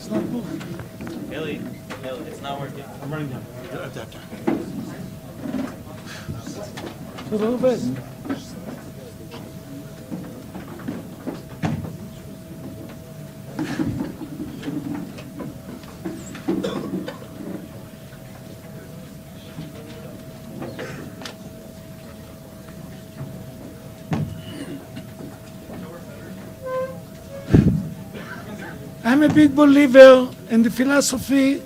not moving. Billy, it's not working. I'm running down. Adapter. A little bit. I'm a big believer in the philosophy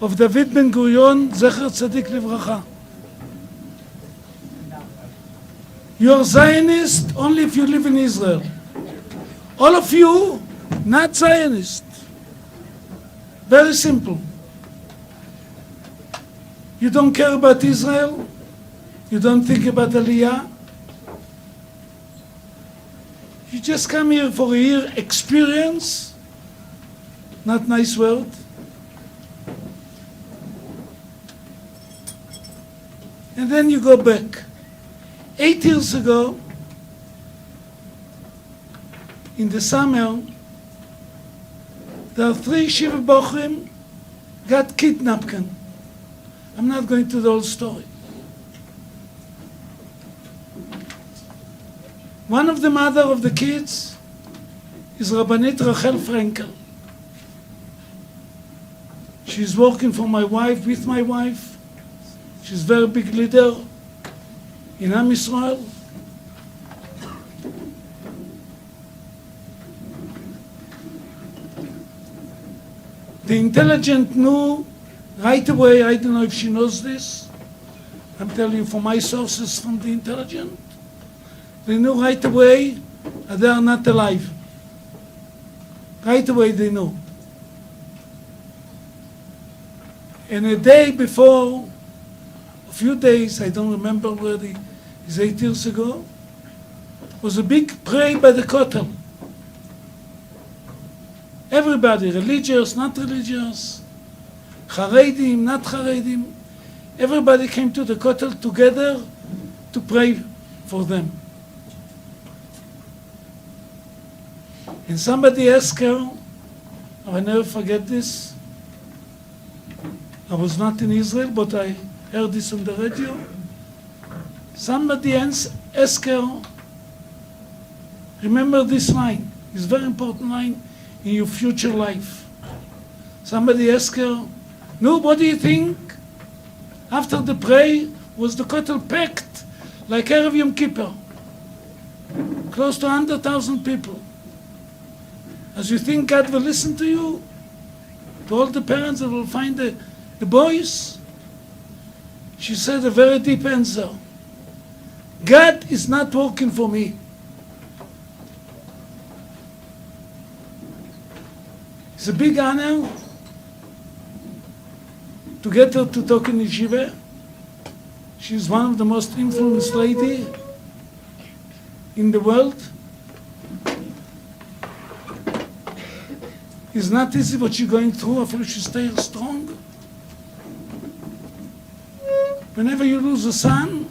of David Ben Gurion, Zecher Tzadik Livracha. You're Zionist only if you live in Israel. All of you, not Zionist. Very simple. You don't care about Israel. You don't think about Aliyah. You just come here for a year experience, not nice word. And then you go back. 8 years ago, in the summer, there are 3 Shiva Bochrim got kidnapped. I'm not going to the whole story. One of the mother of the kids is Rabbanit Frankel. She's working for my wife, with my wife. She's a very big leader in Am Yisrael. The intelligent knew right away, I don't know if she knows this, I'm telling you from my sources from the intelligent, they knew right away that they are not alive. Right away they knew. And a day before, a few days, I don't remember already, it's 8 years ago, was a big prayer by the Kotel. Everybody, religious, not religious, Haredim, not Haredim, everybody came to the Kotel together to pray for them. And somebody asked her, I never forget this, I was not in Israel, but I heard this on the radio. Somebody asked her, remember this line, it's a very important line in your future life. Somebody asked her, no, what do you think? After the prayer, was the Kotel packed like Erev Yom Kippur? Close to 100,000 people. As you think God will listen to you? To all the parents that will find the boys? She said a very deep answer. God is not working for me. It's a big honor to get her to talk in yeshiva. She's one of the most influenced lady in the world. It's not easy what she's going through, after she stays strong. Whenever you lose a son,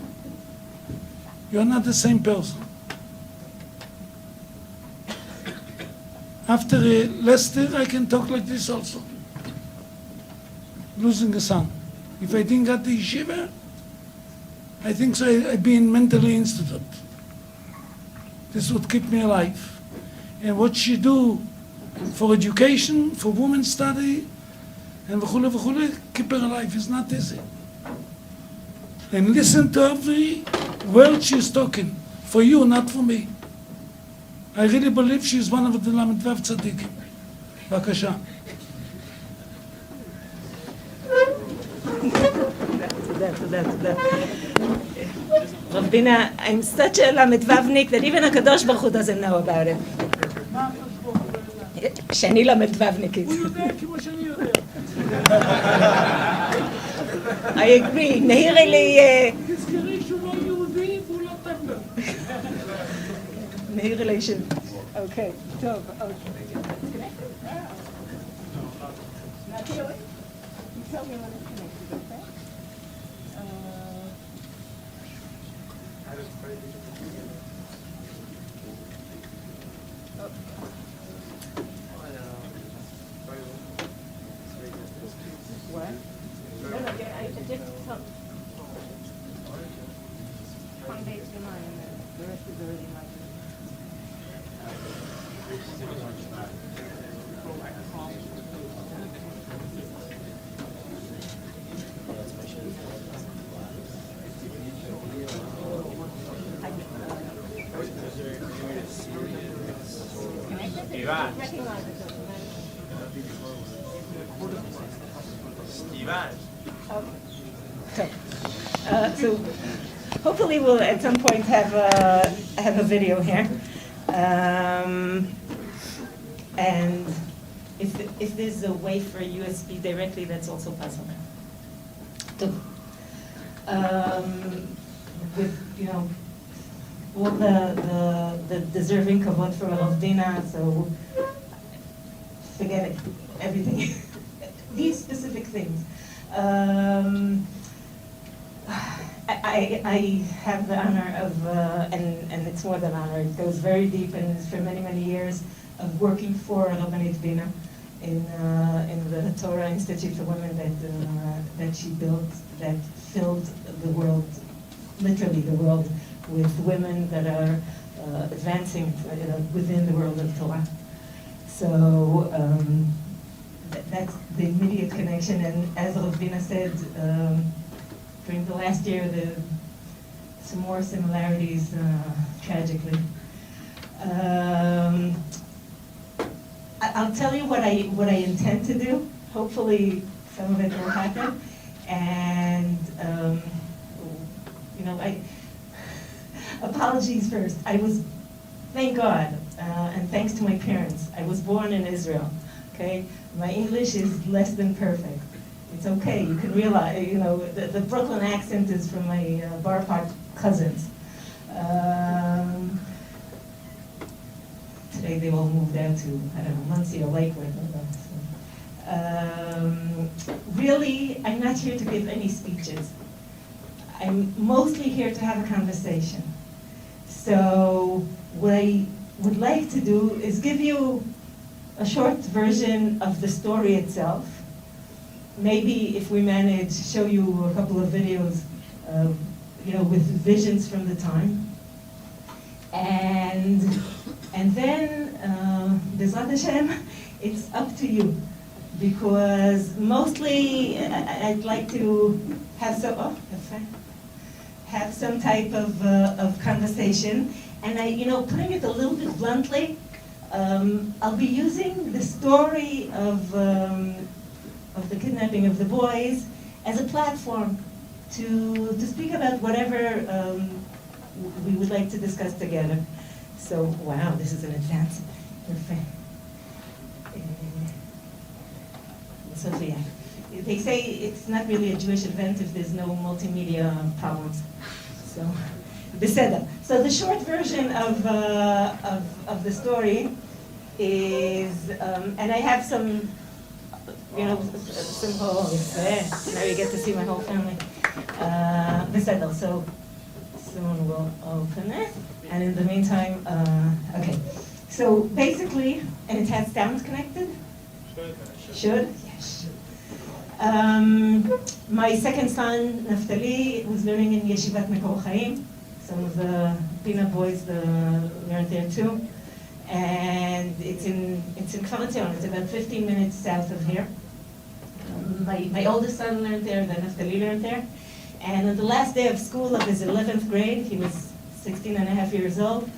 you're not the same person. After Lester, I can talk like this also. Losing a son. If I didn't get the yeshiva, I think so I'd be in mentally institute. This would keep me alive. And what she do for education, for women's study, and v'chule, keep her alive. It's not easy. And listen to every word she's talking. For you, not for me. I really believe she's one of the Lamed-Vav Tzadikim. B'kasha. תודה. Rabbina, I'm such a Lamed-Vavnik that even HaKadosh Baruch Hu doesn't know about it. שאני Lamed-Vavnikית. הוא יודע כמו שאני יודע. I agree. נהירי לי... תזכרי שהוא לא יהודי והוא לא טמבל. נהירי לי של... אוקיי, טוב. So hopefully we'll at some point have a video here. And if there's a way for USB directly, that's also possible. With all the deserving kavod for Rav Dina, so forget it, everything. These specific things. I have the honor of, and it's more than honor, it goes very deep and it's for many, many years of working for Rabbanit Bina in the Torah Institute for Women that she built, that filled the world, literally the world, with women that are advancing within the world of Torah. So that's the immediate connection, and as Rav Dina said, during the last year, some more similarities, tragically. I'll tell you what I intend to do. Hopefully, some of it will happen. And apologies first. Thank God, and thanks to my parents, I was born in Israel. Okay, my English is less than perfect. It's okay. You can realize, the Brooklyn accent is from my Bar Park cousins. Today they all moved out to, Muncie or Lakewood. Really, I'm not here to give any speeches. I'm mostly here to have a conversation. So what I would like to do is give you a short version of the story itself. Maybe if we manage, show you a couple of videos, with visions from the time. And then, B'ezrat Hashem, it's up to you. Because mostly I'd like to have some type of conversation. And putting it a little bit bluntly, I'll be using the story of the kidnapping of the boys as a platform to speak about whatever we would like to discuss together. So, wow, this is an advance. Sophia, they say it's not really a Jewish event if there's no multimedia problems. So, beseda. So the short version of the story is, and I have some. Simple. Now you get to see my whole family. Beseda. So soon we'll open it, and in the meantime, okay. So basically, and it has sounds connected. Should? Yes. My second son, Naftali, was learning in Yeshivat Mekor Chaim. Some of the Bina boys learned there too. And it's in Kfar Etzion. It's about 15 minutes south of here. My oldest son learned there, then Naftali learned there. And on the last day of school of his 11th grade, he was 16 and a half years old,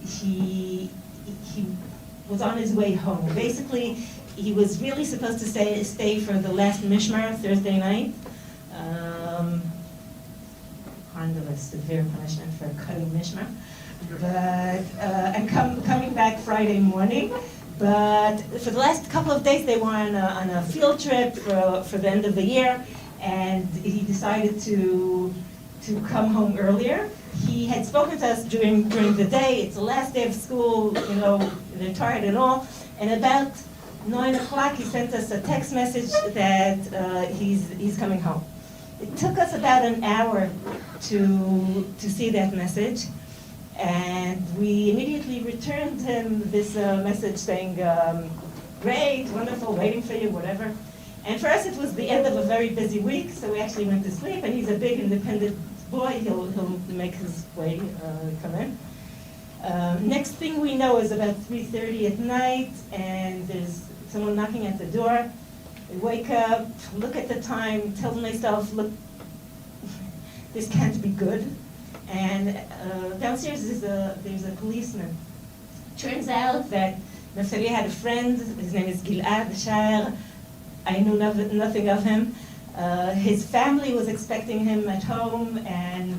he was on his way home. Basically, he was really supposed to stay for the last Mishmar Thursday night. Kind of a severe punishment for cutting Mishmar. But and coming back Friday morning. But for the last couple of days, they were on a field trip for the end of the year, and he decided to come home earlier. He had spoken to us during the day. It's the last day of school, they're tired and all. And about 9 o'clock, he sent us a text message that he's coming home. It took us about an hour to see that message. And we immediately returned him this message saying, great, wonderful, waiting for you, whatever. And for us, it was the end of a very busy week, so we actually went to sleep. And he's a big, independent boy. He'll make his way, come in. Next thing we know is about 3:30 at night, and there's someone knocking at the door. I wake up, look at the time, tell myself, look, this can't be good. And downstairs there's a policeman. Turns out that Naftali had a friend, his name is Gilad Shaer. I knew nothing of him. His family was expecting him at home, and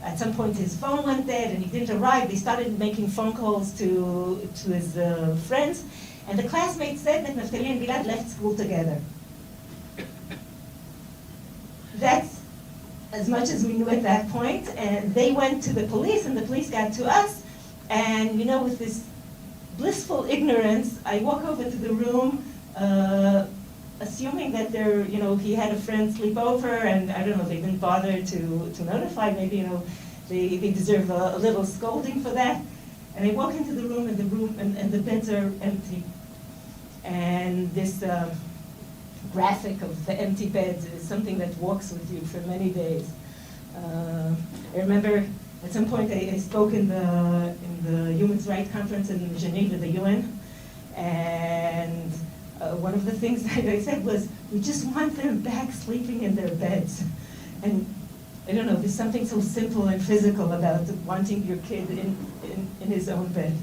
at some point his phone went dead and he didn't arrive. They started making phone calls to his friends, and the classmates said that Naftali and Gilad left school together. That's as much as we knew at that point, and they went to the police, and the police got to us, and with this blissful ignorance, I walk over to the room, assuming that he had a friend sleep over, and I don't know, they didn't bother to notify. Maybe they deserve a little scolding for that. And I walk into the room, and the beds are empty, and this graphic of the empty beds is something that walks with you for many days. I remember at some point I spoke in the Human Rights Conference in Geneva, the UN, and one of the things that I said was, we just want them back sleeping in their beds. And I don't know, there's something so simple and physical about wanting your kid in his own bed.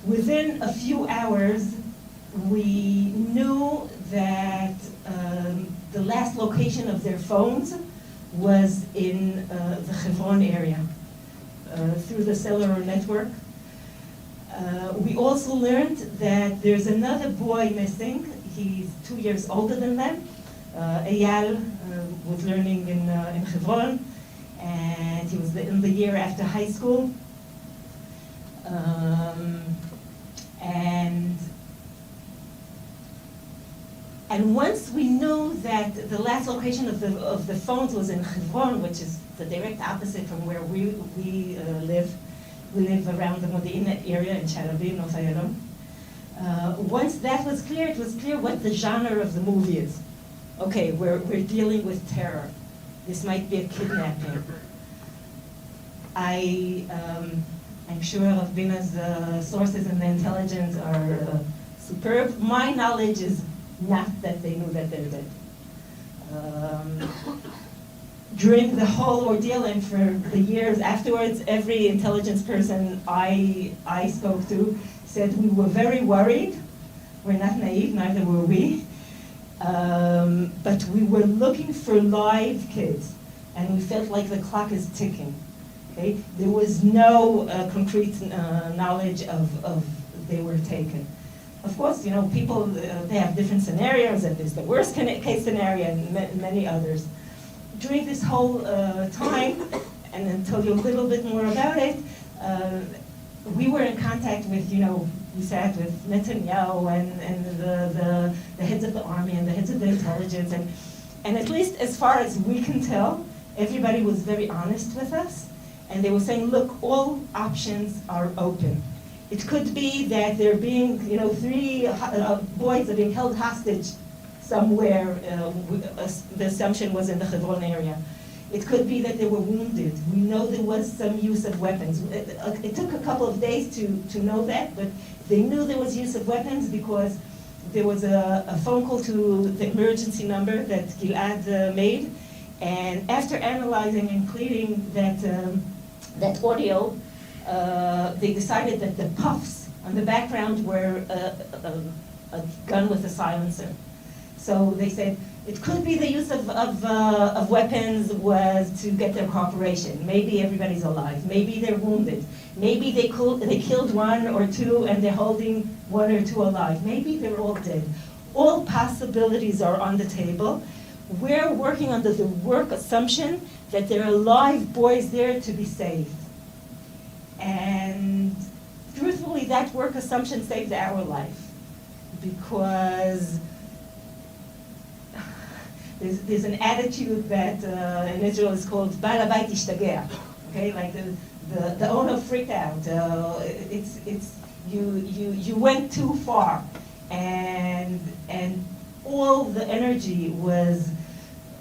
Within a few hours, we knew that the last location of their phones was in the Hebron area, through the cellular network. We also learned that there's another boy missing. He's 2 years older than them. Eyal was learning in Hebron, and he was in the year after high school. And once we knew that the last location of the phones was in Hebron, which is the direct opposite from where we live. We live around the Modi'in area in Sharabi, North Ayalon. Once that was clear, it was clear what the genre of the movie is. Okay, we're dealing with terror. This might be a kidnapping. I'm sure Rabbanit's sources in the intelligence are superb. My knowledge is not that they knew that they're dead. During the whole ordeal and for the years afterwards, every intelligence person I spoke to said we were very worried. We're not naive, neither were we. But we were looking for live kids, and we felt like the clock is ticking. Okay? There was no concrete knowledge of they were taken. Of course, people, they have different scenarios, and there's the worst case scenario and many others. During this whole time, and I'll tell you a little bit more about it, we were in contact with, we sat with Netanyahu and the heads of the army and the heads of the intelligence, and at least as far as we can tell, everybody was very honest with us, and they were saying, look, all options are open. It could be that there being, 3 boys are being held hostage somewhere. The assumption was in the Hebron area. It could be that they were wounded. We know there was some use of weapons. It took a couple of days to know that, but they knew there was use of weapons because there was a phone call to the emergency number that Gilad made, and after analyzing and clearing that audio, they decided that the puffs on the background were a gun with a silencer. So they said it could be the use of weapons was to get their cooperation. Maybe everybody's alive. Maybe they're wounded. Maybe they killed 1 or 2 and they're holding 1 or 2 alive. Maybe they're all dead. All possibilities are on the table. We're working under the work assumption that there are live boys there to be saved. And truthfully, that work assumption saved our life, because there's an attitude that in Israel is called Baal Habayit Ishtagea, okay, like the owner freaked out. You went too far, and all the energy was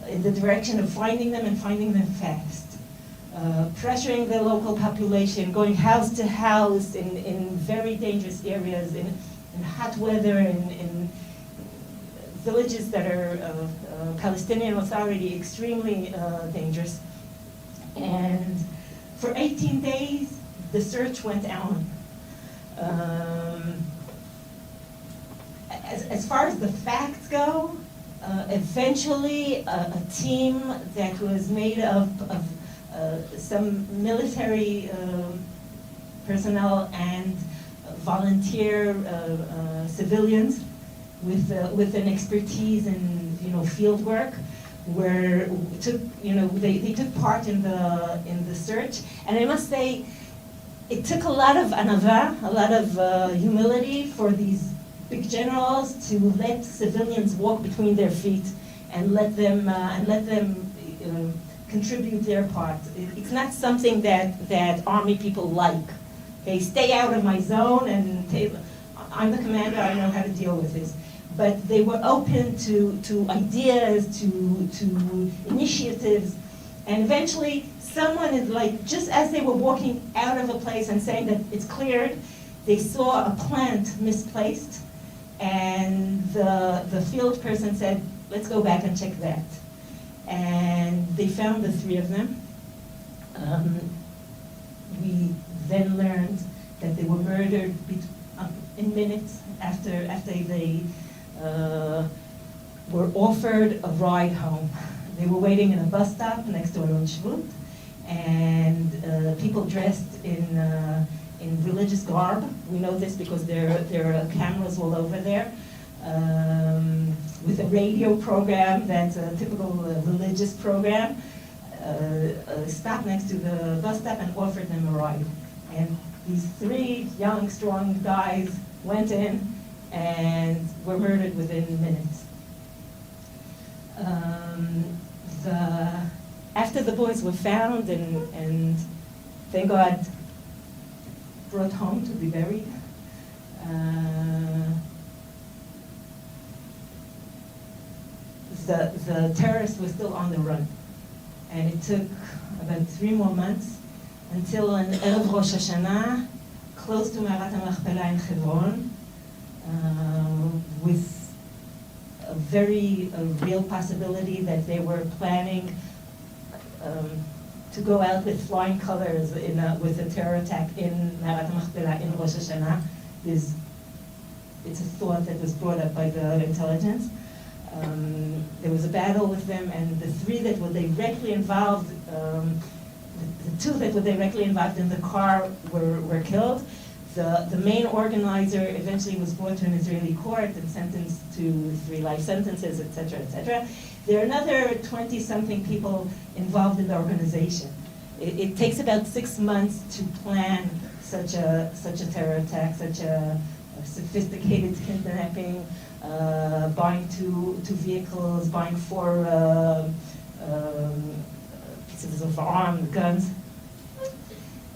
in the direction of finding them and finding them fast. Pressuring the local population, going house to house in very dangerous areas, in hot weather, in villages that are Palestinian Authority extremely dangerous. And for 18 days, the search went on. As far as the facts go, eventually a team that was made of some military personnel and volunteer civilians with an expertise in field work they took part in the search. And I must say, it took a lot of anava, a lot of humility for these big generals to let civilians walk between their feet and let them contribute their part. It's not something that army people like. Okay, stay out of my zone, and I'm the commander, I know how to deal with this. But they were open to ideas, to initiatives, and eventually someone is like, just as they were walking out of a place and saying that it's cleared, they saw a plant misplaced, and the field person said, let's go back and check that. And they found the three of them. We then learned that they were murdered in minutes after they were offered a ride home. They were waiting in a bus stop next to Alon Shvut, and people dressed in religious garb. We know this because there are cameras all over there, with a radio program that's a typical religious program, stopped next to the bus stop and offered them a ride. And these three young, strong guys went in and were murdered within minutes. After the boys were found and thank God brought home to be buried, the terrorists were still on the run. And it took about 3 more months until an Erev Rosh Hashanah, close to Me'arat HaMachpelah in Hebron, with a very real possibility that they were planning to go out with flying colors with a terror attack in Me'arat HaMachpelah in Rosh Hashanah. It's a thought that was brought up by the intelligence. There was a battle with them, and the three that were directly involved, the two that were directly involved in the car were killed. The main organizer eventually was brought to an Israeli court and sentenced to 3 life sentences, etc., etc. There are another 20-something people involved in the organization. It takes about 6 months to plan such a terror attack, such a sophisticated kidnapping, buying two vehicles, buying 4 pieces of armed guns.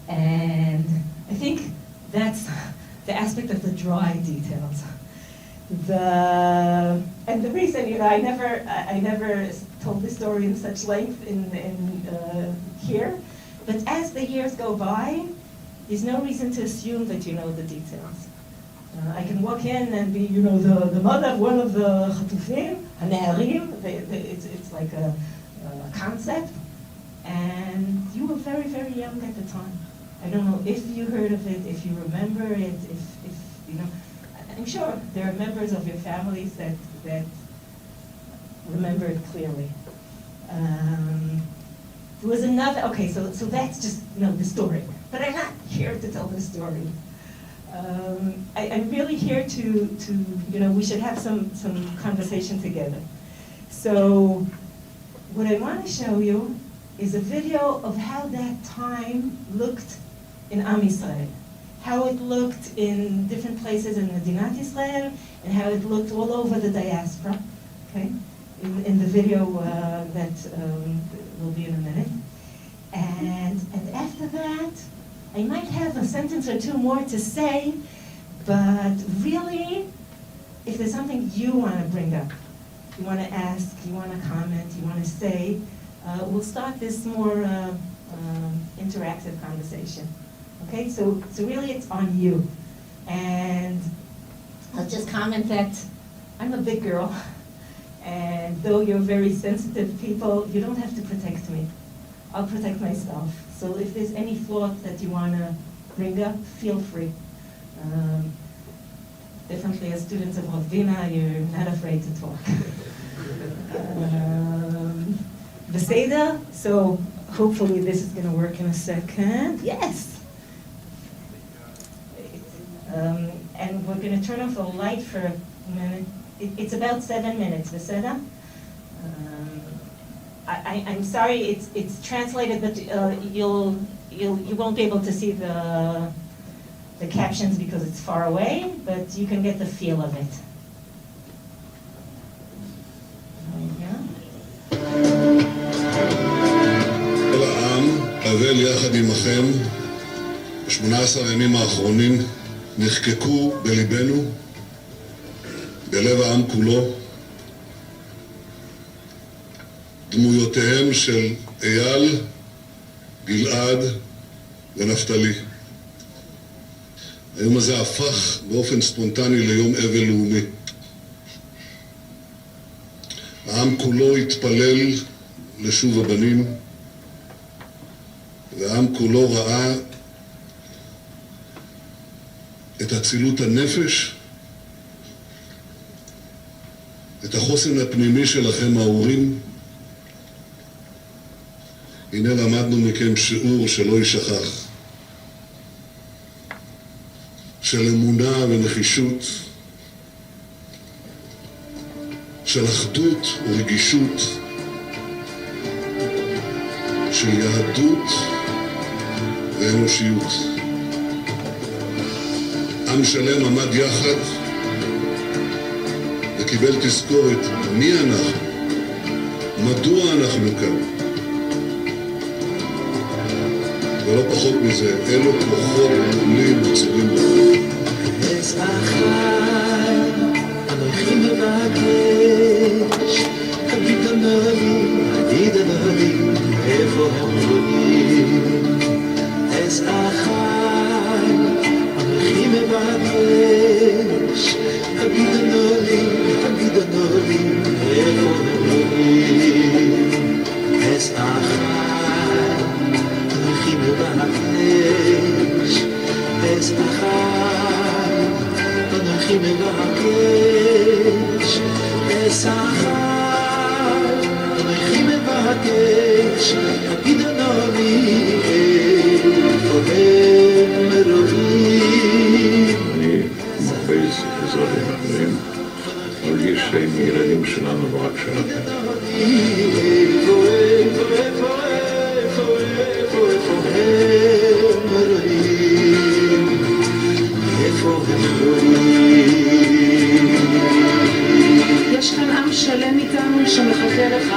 And I think that's the aspect of the dry details. And the reason, I never told this story in such length in here, but as the years go by, there's no reason to assume that you know the details. I can walk in and be, the mother of one of the chatufim, haneharim. It's like a concept, and you were very, very young at the time. I don't know if you heard of it, if you remember it, if I'm sure there are members of your families that remember it clearly. There was another, okay, so that's just, the story. But I'm not here to tell the story. I'm really here to we should have some conversation together. So what I want to show you is a video of how that time looked in Am Yisrael, how it looked in different places in Medinat Israel, and how it looked all over the diaspora, okay, in the video that will be in a minute. And after that, I might have a sentence or 2 more to say, but really, if there's something you want to bring up, you want to ask, you want to comment, you want to say, we'll start this more interactive conversation. Okay, so really it's on you. And I'll just comment that I'm a big girl, and though you're very sensitive people, you don't have to protect me. I'll protect myself. So if there's any thought that you want to bring up, feel free. Definitely as students of Ravina, you're not afraid to talk. Beseda, so hopefully this is going to work in a second. Yes! And we're going to turn off the light for a minute. It's about 7 minutes, Beseda? I'm sorry, it's translated, but you won't be able to see the captions because it's far away, but you can get the feel of it. כל העם, אבל יחד עמכם, ב-18 הימים האחרונים נחקקו בליבנו, בלב העם כולו, דמויותיהם של אייל, גלעד ונפתלי. היום הזה הפך באופן ספונטני ליום אבל לאומי. העם כולו התפלל לשוב הבנים, והעם כולו ראה את אצילות הנפש, את החוסן הפנימי שלכם ההורים. הנה למדנו מכם שיעור שלא יישכח, של אמונה ונחישות, של אחדות ורגישות, של יהדות ואנושיות. עם שלם עמד יחד וקיבל תזכורת מי אנחנו, מדוע אנחנו כאן. ולא פחות מזה, אלו כוחות גדולים וצורים בהם. אז אחי, אנוכי מבקש, תגיד לי, איפה הם רואים? אז אחי, אנוכי מבקש, תגיד לי, איפה הם רואים? אז אחי, אנוכי מבקש, אז אחי, אנוכי מבקש, אז אחי, אנוכי מבקש, תגיד לי, איפה הם רואים? אני מכריז אזרחים אחרים, מרגיש שהם ילדים שלנו ורק שלכם. יש כאן עם שלם איתנו שמחכה לך,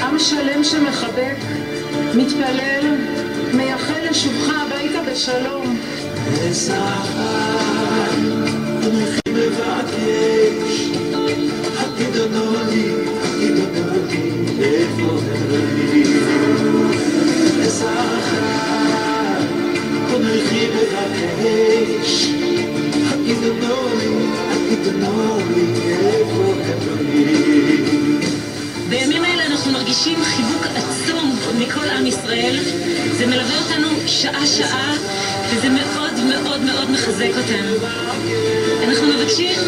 עם שלם שמחבק, מתפלל, מייחל לשובך הביתה בשלום. אנוכי מבקש, תגידו לי, איפה הם רואים? אנוכי מבקש, תגידו לי, איפה הם רואים? בימים האלה אנחנו מרגישים חיבוק עצום מכל עם ישראל. זה מלווה אותנו שעה-שעה, וזה מאוד מאוד מאוד מחזק אותנו. אנחנו מבקשים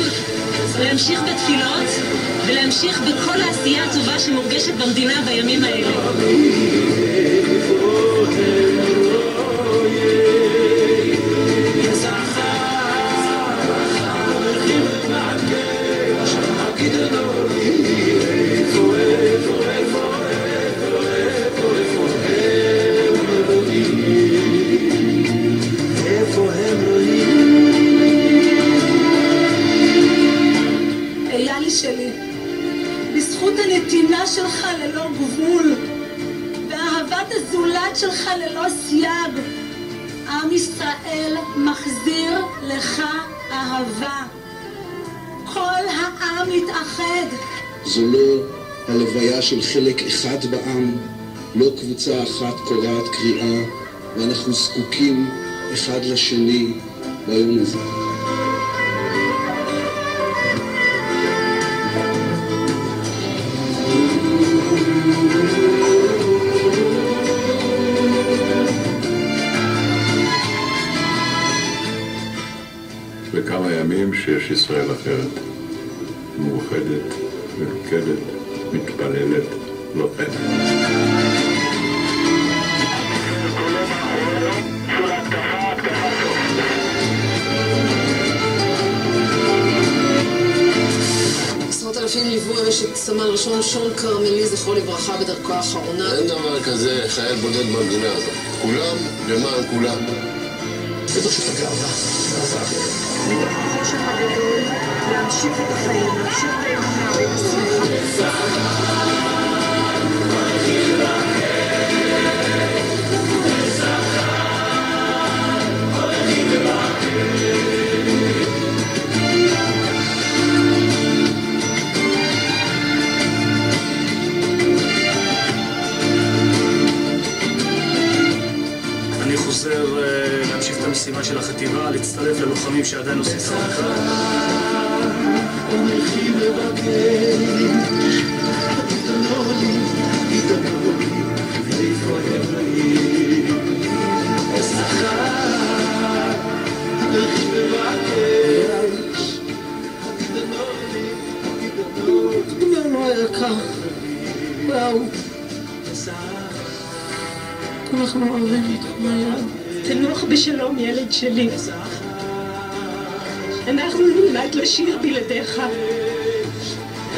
להמשיך בתפילות ולהמשיך בכל העשייה הטובה שמורגשת במדינה בימים האלה. שלי, בזכות הנתינה שלך ללא גבול ואהבת הזולת שלך ללא סייג, עם ישראל מחזיר לך אהבה. כל העם מתאחד. זו לא הלוויה של חלק אחד בעם, לא קבוצה אחת קוראת קריאה, ואנחנו זקוקים אחד לשני ביום הזה. כמה ימים שיש ישראל אחרת, מאוחדת, מלוכדת, מתפללת, לוחמת. עשרות אלפים ליוו אמש את סמל ראשון שון כרמלי, זכרו לברכה, בדרכו האחרונה. אין דבר כזה חייל בודד במדינה הזאת. כולם למען כולם. זה פשוט הגאווה. החושך הגדול, להמשיך את החיים, להמשיך את האמונה ואת השמחה. אני חוזר להמשיך את המשימה של החטיבה, להצטרף ללוחמים שעדיין עושים את העבודה. לא, לא היה קר. וואו. אנחנו אוהבים אותך מהיד. תנוח בשלום, ילד שלי. אנחנו נולד לשיר בלעדיך.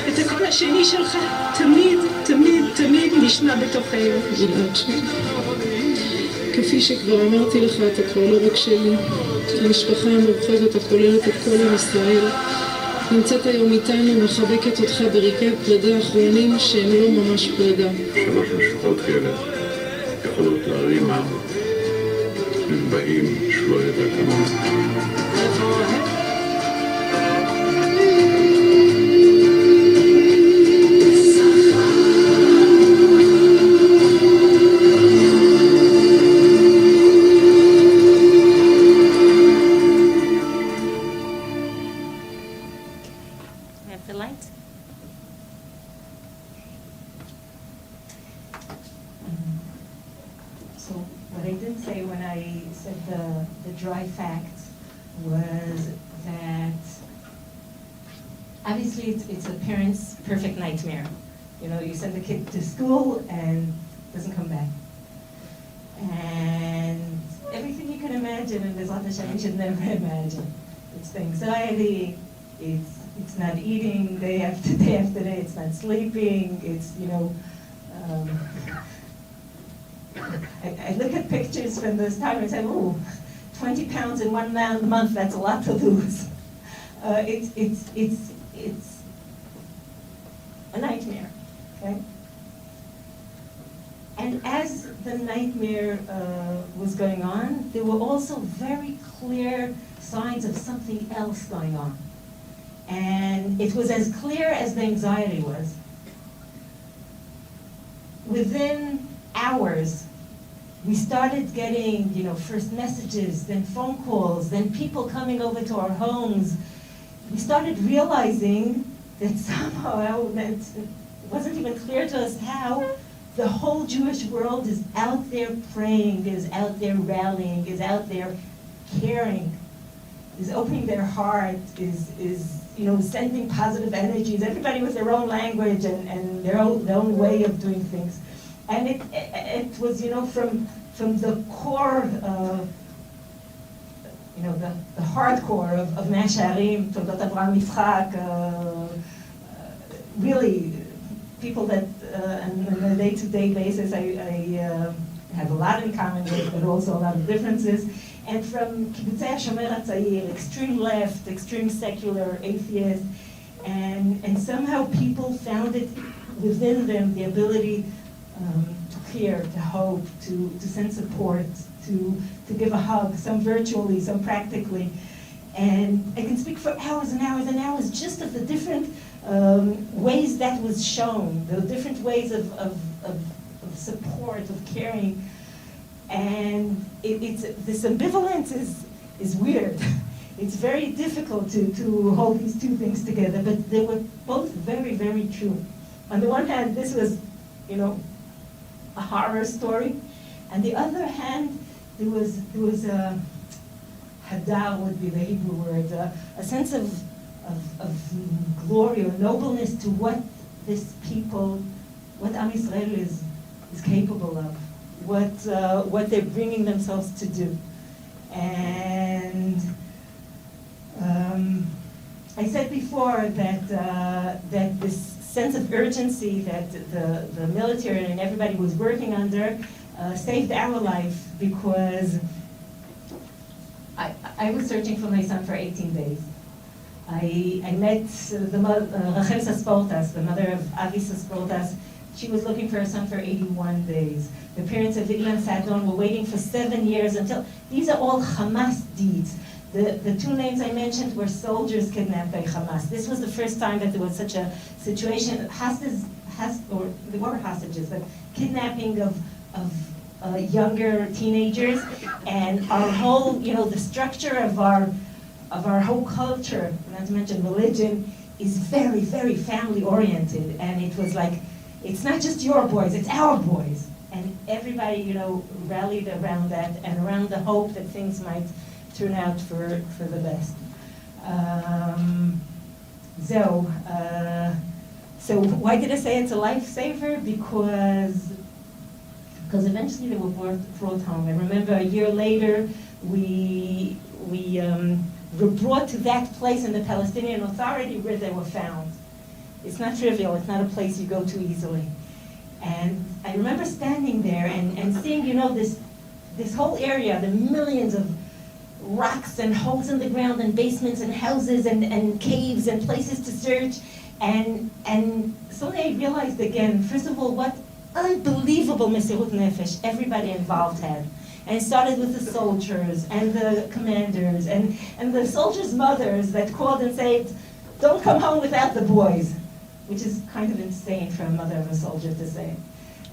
את הקול השני שלך תמיד, תמיד, תמיד נשמע בתוכנו. גלעד שלי. כפי שכבר אמרתי לך, אתה כבר לא רק שלי. המשפחה המורחבת הכוללת את כל עם ישראל נמצאת היום איתנו, מחבקת אותך בריקי פרידה אחרונים שהם לא ממש פרידה. 3 משפחות כאלה יכולות להרים עם מבאים שלא ידע כמוהו. So what I did say when I said the dry fact was that obviously it's a parent's perfect nightmare. You know, you send the kid to school and doesn't come back. And everything you can imagine, and there's a lot of shit you should never imagine. It's the anxiety, it's not eating day after day after day, it's not sleeping, it's, you know, I look at pictures from this time and say, oh, 20 pounds in 1 month, that's a lot to lose. It's a nightmare, okay? And as the nightmare was going on, there were also very clear signs of something else going on. And it was as clear as the anxiety was. Within hours, we started getting, you know, first messages, then phone calls, then people coming over to our homes. We started realizing that somehow, it wasn't even clear to us how, the whole Jewish world is out there praying, is out there rallying, is out there caring, is opening their heart, is you know, sending positive energies, everybody with their own language and their own way of doing things. And it was, you know, from the core, you know, the hardcore of Mea Shearim, from Dr. Avraham Yitzchak, really people that on a day-to-day basis I have a lot in common with, but also a lot of differences. And from Kibbutzei HaShomer HaTzayir, extreme left, extreme secular, atheist, and somehow people found it within them, the ability to care, to hope, to send support, to give a hug, some virtually, some practically. And I can speak for hours and hours and hours just of the different ways that was shown, the different ways of support, of caring. And this ambivalence is weird. It's very difficult to hold these two things together, but they were both very, very true. On the one hand, this was, you know, a horror story. On the other hand, there was a hadar would be the Hebrew word, a sense of glory or nobleness to what this people, what Am Yisrael is capable of, what they're bringing themselves to do. And I said before that that this sense of urgency that the military and everybody was working under saved our life, because I was searching for my son for 18 days. I met the Rachel Sasportas, the mother of Avi Sasportas. She was looking for her son for 81 days. The parents of Iglan Sadon were waiting for 7 years until, these are all Hamas deeds. The two names I mentioned were soldiers kidnapped by Hamas. This was the first time that there was such a situation, or there were hostages, but kidnapping of younger teenagers, and our whole, the structure of our whole culture, not to mention religion, is very, very family oriented. And it was like, it's not just your boys, it's our boys. And everybody, rallied around that and around the hope that things might turn out for the best. So why did I say it's a lifesaver? Because eventually they were brought home. I remember a year later, we were brought to that place in the Palestinian Authority where they were found. It's not trivial, it's not a place you go to easily. And I remember standing there and seeing, this whole area, the millions of rocks and holes in the ground and basements and houses and caves and places to search. And suddenly I realized again, first of all, what unbelievable mesirut nefesh everybody involved had. And it started with the soldiers and the commanders and the soldiers' mothers that called and said, don't come home without the boys, which is kind of insane for a mother of a soldier to say.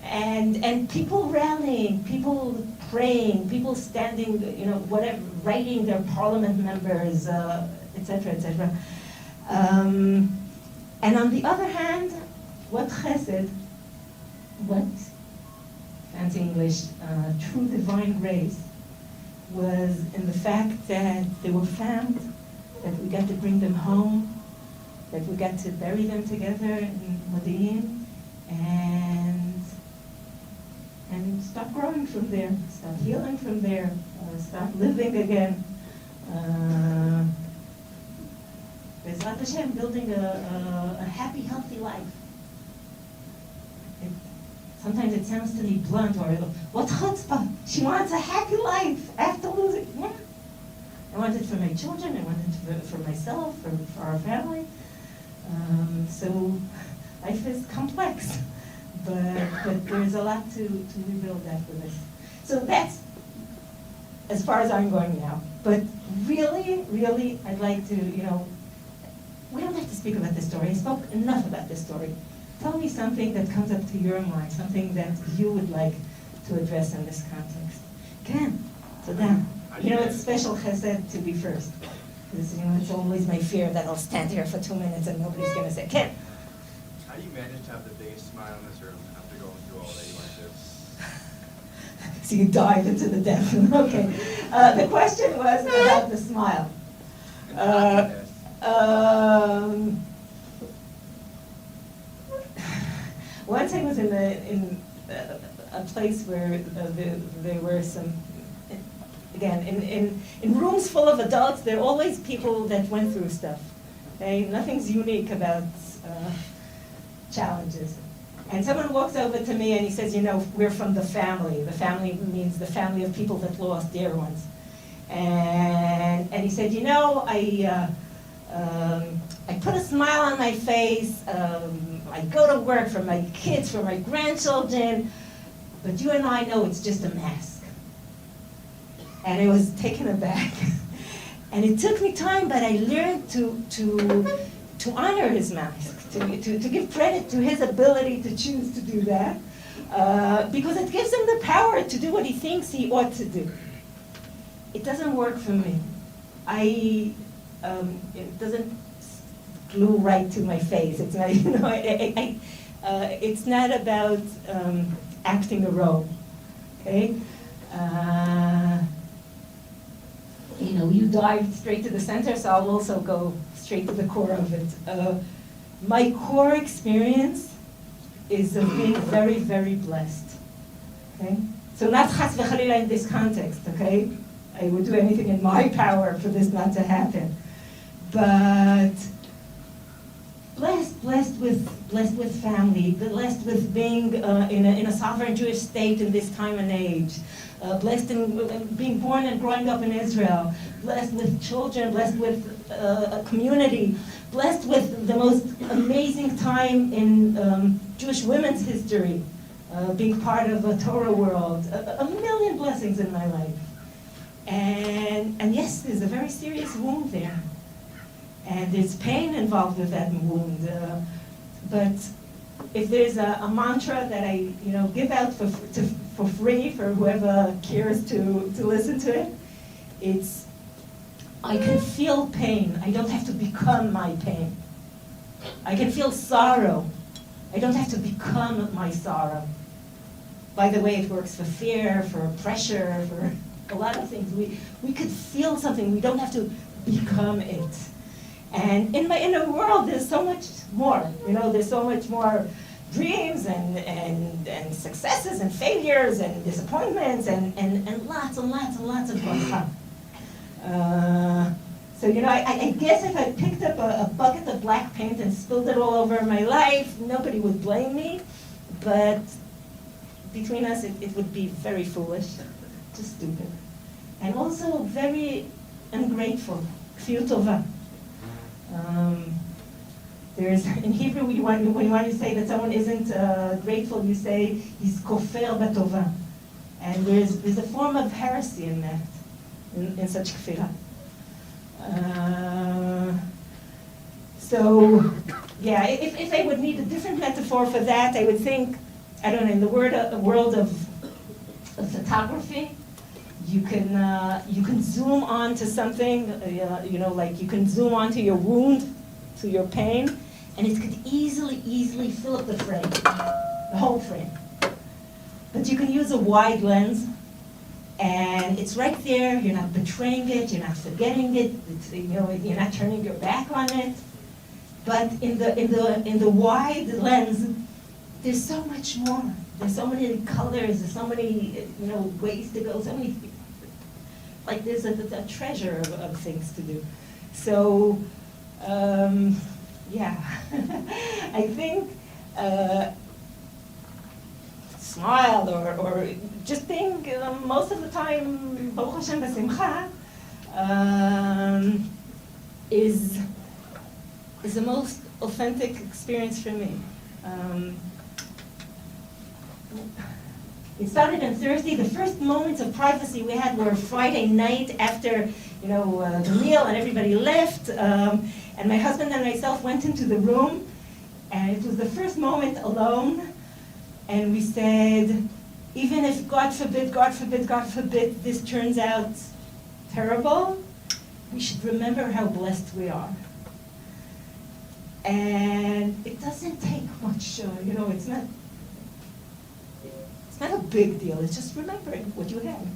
And people rallying, people praying, people standing, whatever, writing their parliament members, etc., etc. And on the other hand, what chesed, what, fancy English, true divine grace, was in the fact that they were found, that we got to bring them home, that we got to bury them together in Modi'in, and start growing from there, start healing from there, start living again. Bezrat Hashem, building a happy, healthy life. Sometimes it sounds to me blunt, or what chutzpah? She wants a happy life after losing. Yeah, I want it for my children. I want it for myself, for our family. So life is complex, but there's a lot to rebuild after this. So that's as far as I'm going now. But really, really, I'd like to, we don't have to speak about this story. I spoke enough about this story. Tell me something that comes up to your mind, something that you would like to address in this context. Ken, so then, it's special chesed to be first. Because, it's always my fear that I'll stand here for 2 minutes and nobody's going to say, Ken. How do you manage to have the biggest smile in this room after going through all day like this? So you dive into the depth. Okay. The question was about the smile. Once I was in a place where there were some, again, in rooms full of adults, there are always people that went through stuff. Okay? Nothing's unique about challenges. And someone walks over to me and he says, we're from the family. The family means the family of people that lost dear ones. And he said, I put a smile on my face. I go to work for my kids, for my grandchildren, but you and I know it's just a mask. And I was taken aback. And it took me time, but I learned to honor his mask, to give credit to his ability to choose to do that, because it gives him the power to do what he thinks he ought to do. It doesn't work for me. It doesn't glue right to my face. It's not, it's not about acting a role. Okay. you dived straight to the center, so I'll also go straight to the core of it. My core experience is of being very, very blessed. Okay? So not chas v'chalila in this context, okay? I would do anything in my power for this not to happen. But blessed with family, blessed with being in a sovereign Jewish state in this time and age, blessed in being born and growing up in Israel, blessed with children, blessed with a community, blessed with the most amazing time in Jewish women's history, being part of a Torah world, a million blessings in my life. And yes, there's a very serious wound there. And there's pain involved with that wound. But if there's a mantra that I give out for free for whoever cares to listen to it, it's, I can feel pain. I don't have to become my pain. I can feel sorrow. I don't have to become my sorrow. By the way, it works for fear, for pressure, for a lot of things. We could feel something. We don't have to become it. And in my inner world, there's so much more. There's so much more dreams and successes and failures and disappointments and lots and lots and lots of bracha. So I guess if I picked up a bucket of black paint and spilled it all over my life, nobody would blame me. But between us, it would be very foolish, just stupid, and also very ungrateful. Kfir tova. There's in Hebrew when you want to say that someone isn't grateful, you say he's kofer batova, and there's a form of heresy in that, in such kfirah. So yeah, if I would need a different metaphor for that, I would think, I don't know, in the world of photography, you can zoom on to something, like you can zoom onto your wound, to your pain, and it could easily fill up the frame, the whole frame. But you can use a wide lens, and it's right there. You're not betraying it. You're not forgetting it. You're not turning your back on it. But in the wide lens, there's so much more. There's so many colors. There's so many ways to go. So many, like there's a treasure of things to do. So yeah, I think smile or just being most of the time Baruch Hashem b'simcha is the most authentic experience for me. It started on Thursday. The first moments of privacy we had were Friday night after the meal and everybody left. And my husband and myself went into the room, and it was the first moment alone. And we said, even if God forbid, this turns out terrible, we should remember how blessed we are. And it doesn't take much, it's not a big deal. It's just remembering what you have.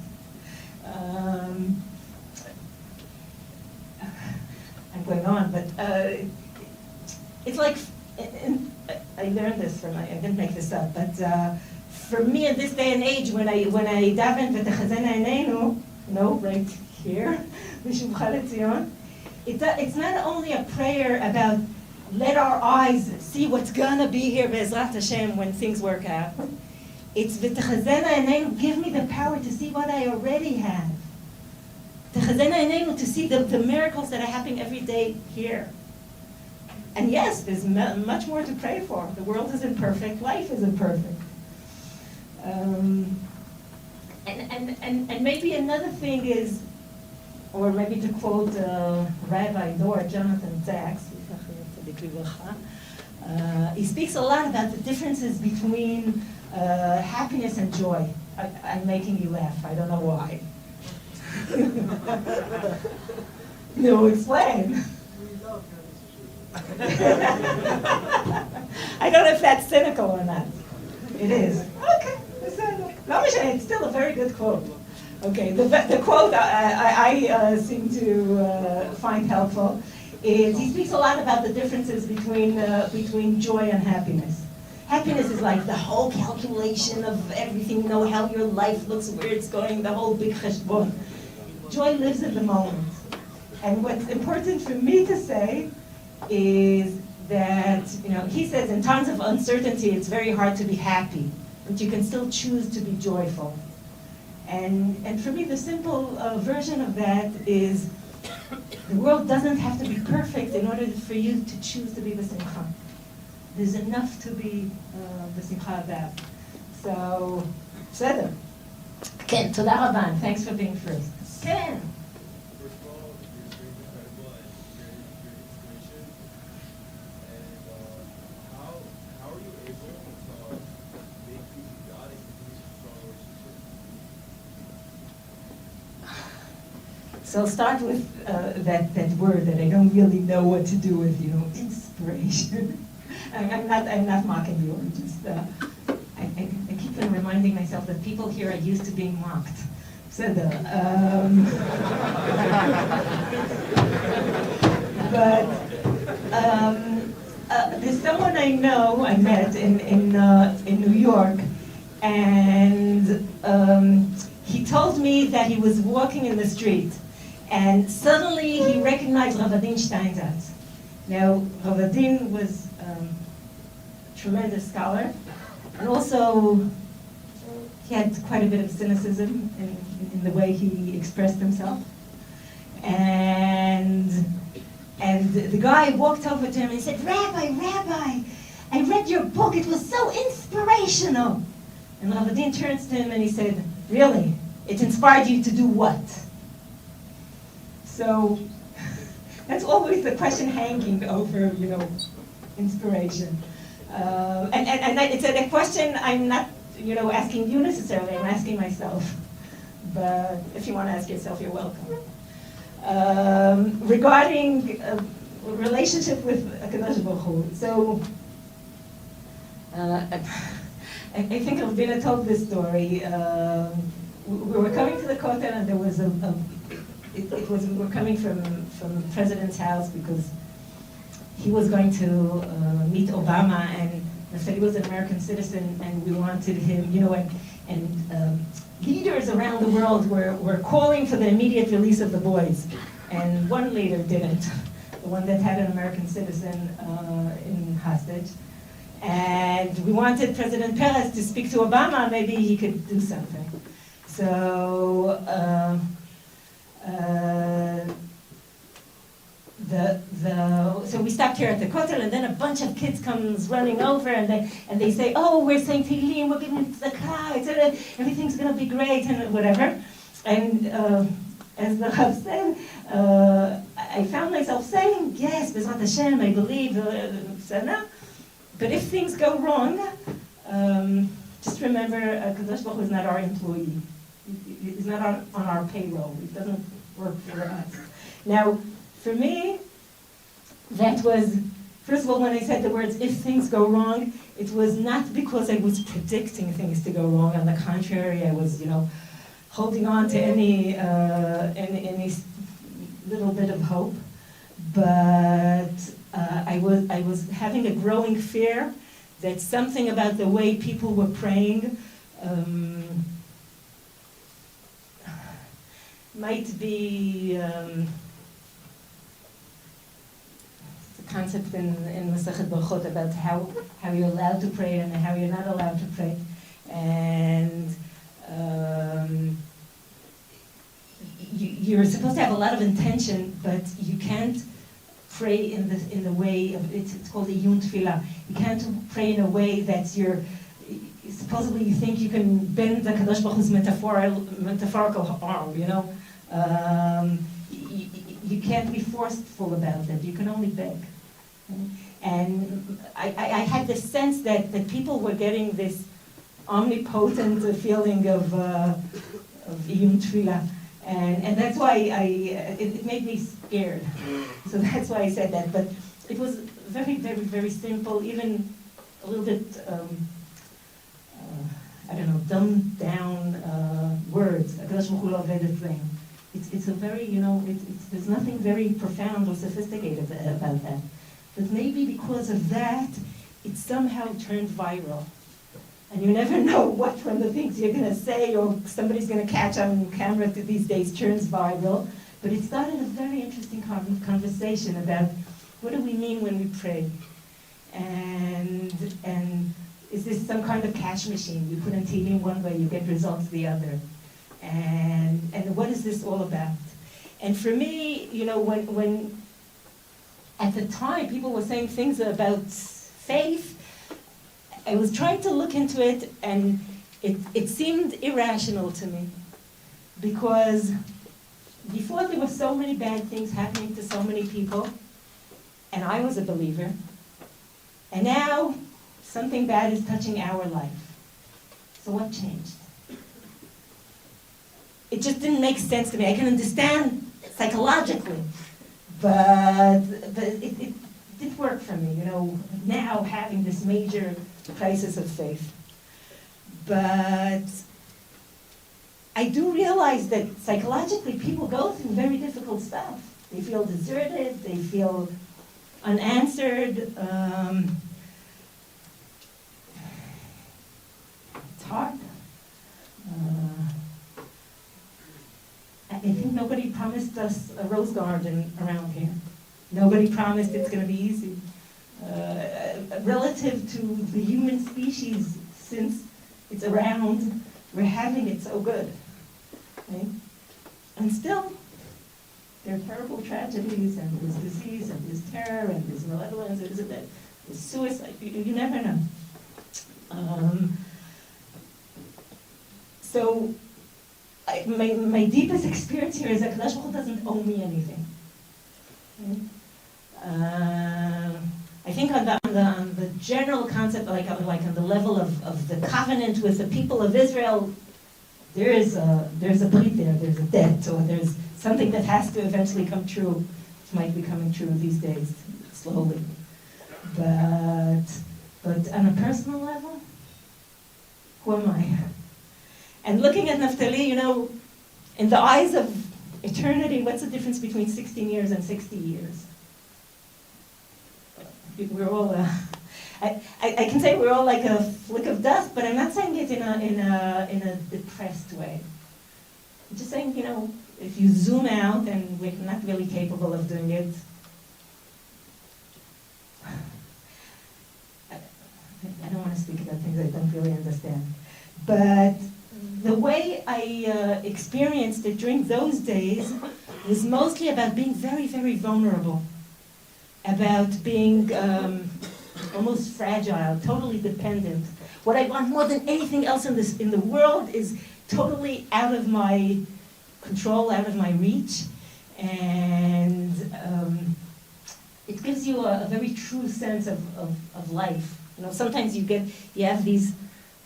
I'm going on, but it's like, I learned this from, I didn't make this up, but for me in this day and age, when I daven v'techazena einenu, right here, v'shuvcha leTzion, it's not only a prayer about let our eyes see what's gonna be here be'ezrat Hashem when things work out. It's v'techazena einenu, give me the power to see what I already have. Techazena einenu, to see the miracles that are happening every day here. And yes, there's much more to pray for. The world isn't perfect. Life isn't perfect. And maybe another thing is, or maybe to quote Rabbi Dor Jonathan Sachs, he speaks a lot about the differences between happiness and joy. I'm making you laugh. I don't know why. No, explain. I don't know if that's cynical or not. It is. Okay. It's still a very good quote. Okay, the quote I seem to find helpful is he speaks a lot about the differences between joy and happiness. Happiness is like the whole calculation of everything, you know, how your life looks, where it's going, the whole big cheshbon. Joy lives in the moment. And what's important for me to say is that, you know, he says in times of uncertainty, it's very hard to be happy, but you can still choose to be joyful. And for me, the simple version of that is the world doesn't have to be perfect in order for you to choose to be b'simcha. There's enough to be b'simcha about. So, בסדר. כן, תודה רבה. Thanks for being first. כן. First of all, you're very incredible and very inspiration. And how are you able to make peace with God and continue to strong relationship? So I'll start with that word that I don't really know what to do with, you know, inspiration. I'm not mocking you. I'm just I keep on reminding myself that people here are used to being mocked. So but there's someone I know I met in New York, and he told me that he was walking in the street, and suddenly he recognized Rabbanit Steinzatz. Now, Rabbanit was a tremendous scholar, and also he had quite a bit of cynicism in the way he expressed himself. And the guy walked over to him and he said, Rabbi, I read your book, it was so inspirational. And Rabbanit turns to him and he said, really? It inspired you to do what? So that's always the question hanging over, you know, inspiration. And it's a question I'm not, you know, asking you necessarily, I'm asking myself. But if you want to ask yourself, you're welcome. Regarding relationship with HaKadosh Baruch Hu, so I think Rabbanit told this story. We were coming to the Kotel, and there was we were coming from the president's house because he was going to meet Obama, and I said he was an American citizen, and we wanted him, you know, and leaders around the world were calling for the immediate release of the boys, and one leader didn't, the one that had an American citizen in hostage. And we wanted President Perez to speak to Obama, maybe he could do something. So so we stopped here at the Kotel, and then a bunch of kids comes running over, and they say, oh, we're saying Tehillim, we're giving tzedakah, everything's going to be great, and whatever. And as the Rav said, I found myself saying, yes, B'ezrat Hashem, I believe, but if things go wrong, just remember, Kadosh Baruch Hu is not our employee. He's not on our payroll. He doesn't work for us. Now, for me, that was, first of all, when I said the words, if things go wrong, it was not because I was predicting things to go wrong. On the contrary, I was, you know, holding on to any little bit of hope. But I was having a growing fear that something about the way people were praying might be the concept in Masechet Brachot about how you're allowed to pray and how you're not allowed to pray, and you're supposed to have a lot of intention, but you can't pray in the way of it's called a Yun Tefillah. You can't pray in a way that supposedly you think you can bend the Kadosh Baruch Hu's metaphorical arm, you know. You can't be forceful about that. You can only beg. And I had the sense that people were getting this omnipotent feeling of Yom Tefillah. And that's why it made me scared. So that's why I said that. But it was very, very, very simple, even a little bit I don't know, dumbed down words. HaKadosh Baruch Hu lo aved etzleinu. It's a very, there's nothing very profound or sophisticated about that. But maybe because of that, it somehow turned viral. And you never know what from the things you're going to say or somebody's going to catch on camera these days turns viral. But it started a very interesting conversation about what do we mean when we pray? And is this some kind of cash machine? You put in Tehillim one way, you get results the other. And what is this all about? And for me, when at the time people were saying things about faith, I was trying to look into it, and it seemed irrational to me. Because before there were so many bad things happening to so many people, and I was a believer, and now something bad is touching our life. So what changed? It just didn't make sense to me. I can understand psychologically, but it didn't work for me, now having this major crisis of faith. But I do realize that psychologically people go through very difficult stuff. They feel deserted, they feel unanswered. It's hard. I think nobody promised us a rose garden around here. Nobody promised it's going to be easy. Relative to the human species, since it's around, we're having it so good. Right? And still, there are terrible tragedies, and there's disease, and there's terror, and there's malevolence, there's suicide. You never know. So, my deepest experience here is that HaKadosh Baruch Hu doesn't owe me anything. Right? I think on the general concept, like on the level of the covenant with the people of Israel, there's a brit there, there's a debt, or there's something that has to eventually come true, which might be coming true these days, slowly. But on a personal level, who am I? And looking at Naftali, in the eyes of eternity, what's the difference between 16 years and 60 years? We're all, I can say we're all like a flick of dust, but I'm not saying it in a depressed way. I'm just saying, if you zoom out, and we're not really capable of doing it, I don't want to speak about things I don't really understand. But the way I experienced it during those days was mostly about being very, very vulnerable, about being almost fragile, totally dependent. What I want more than anything else in the world is totally out of my control, out of my reach, and it gives you a very true sense of life. Sometimes you have these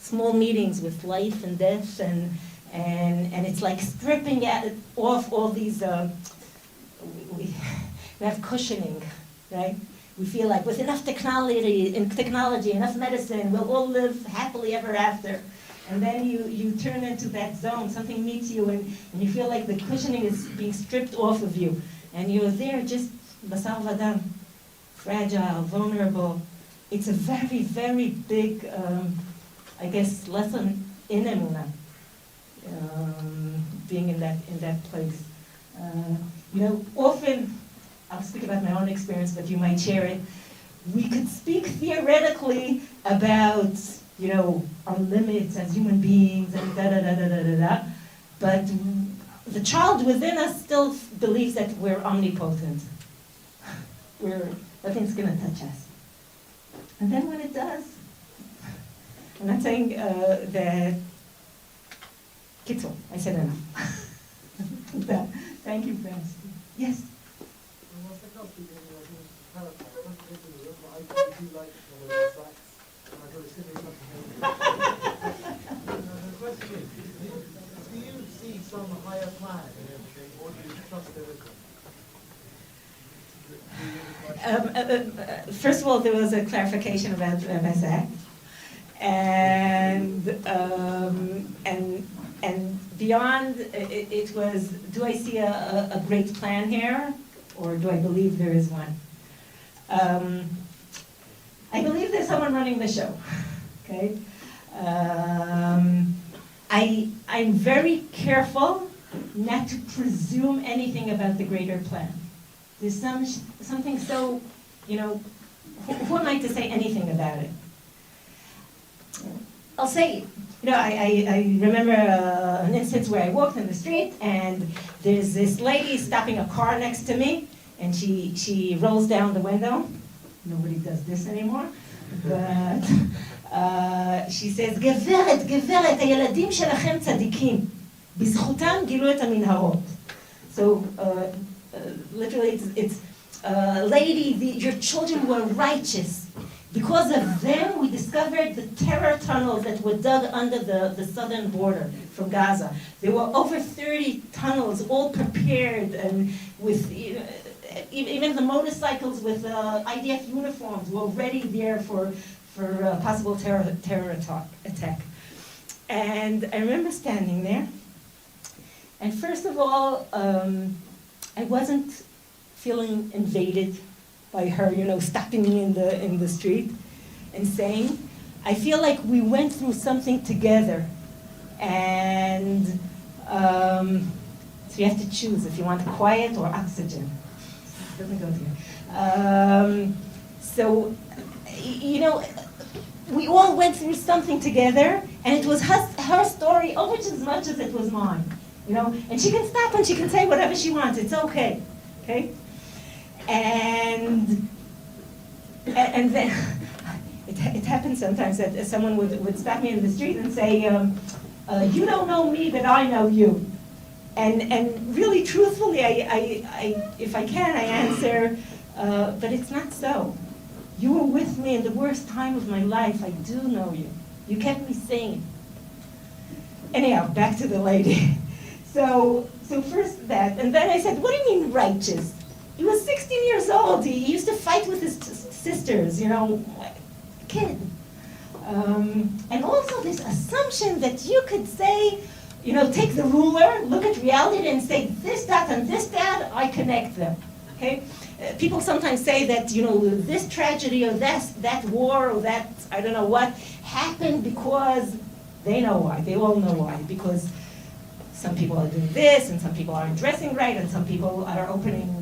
small meetings with life and death, and it's like stripping off all these. We have cushioning, right? We feel like with enough technology, enough medicine, we'll all live happily ever after. And then you turn into that zone, something meets you, and you feel like the cushioning is being stripped off of you. And you're there just basar v'adam, fragile, vulnerable. It's a very, very big, lesson in Emunah, being in that place. Often, I'll speak about my own experience, but you might share it. We could speak theoretically about, our limits as human beings and da-da-da-da-da-da-da, but the child within us still believes that we're omnipotent. Nothing's going to touch us. And then when it does, I'm not saying that, Kitzel, I said enough. Thank you for asking. Yes? The question is, do you see some higher plan in everything, or do you trust everything? First of all, there was a clarification about Rabbi Zach. And beyond, it was, do I see a great plan here, or do I believe there is one? I believe there's someone running the show, okay? I'm very careful not to presume anything about the greater plan. There's something so, who am I to say anything about it? I'll say, I remember an instance where I walked in the street and there's this lady stopping a car next to me, and she rolls down the window. Nobody does this anymore, but she says, גברת, גברת, הילדים שלכם צדיקים, בזכותם גילו את המנהרות. So literally it's lady, your children were righteous. Because of them, we discovered the terror tunnels that were dug under the southern border from Gaza. There were over 30 tunnels, all prepared, and with even the motorcycles with IDF uniforms were ready there for possible terror attack. And I remember standing there, and first of all, I wasn't feeling invaded by her, stopping me in the street and saying, I feel like we went through something together, and so you have to choose if you want quiet or oxygen. It doesn't go together. So, we all went through something together, and it was her story almost as much as it was mine, and she can stop and she can say whatever she wants. It's okay, okay? And then it happens sometimes that someone would stop me in the street and say, you don't know me, but I know you. And really, truthfully, I if I can, I answer, but it's not so. You were with me in the worst time of my life. I do know you. You kept me sane. Anyhow, back to the lady. So first that, and then I said, what do you mean righteous? He was 16 years old. He used to fight with his sisters, kid. And also this assumption that you could say, take the ruler, look at reality and say this, that, and this, that, I connect them, okay? People sometimes say that, this tragedy or that war or that, I don't know what, happened because they know why. They all know why. Because some people are doing this, and some people aren't dressing right, and some people are opening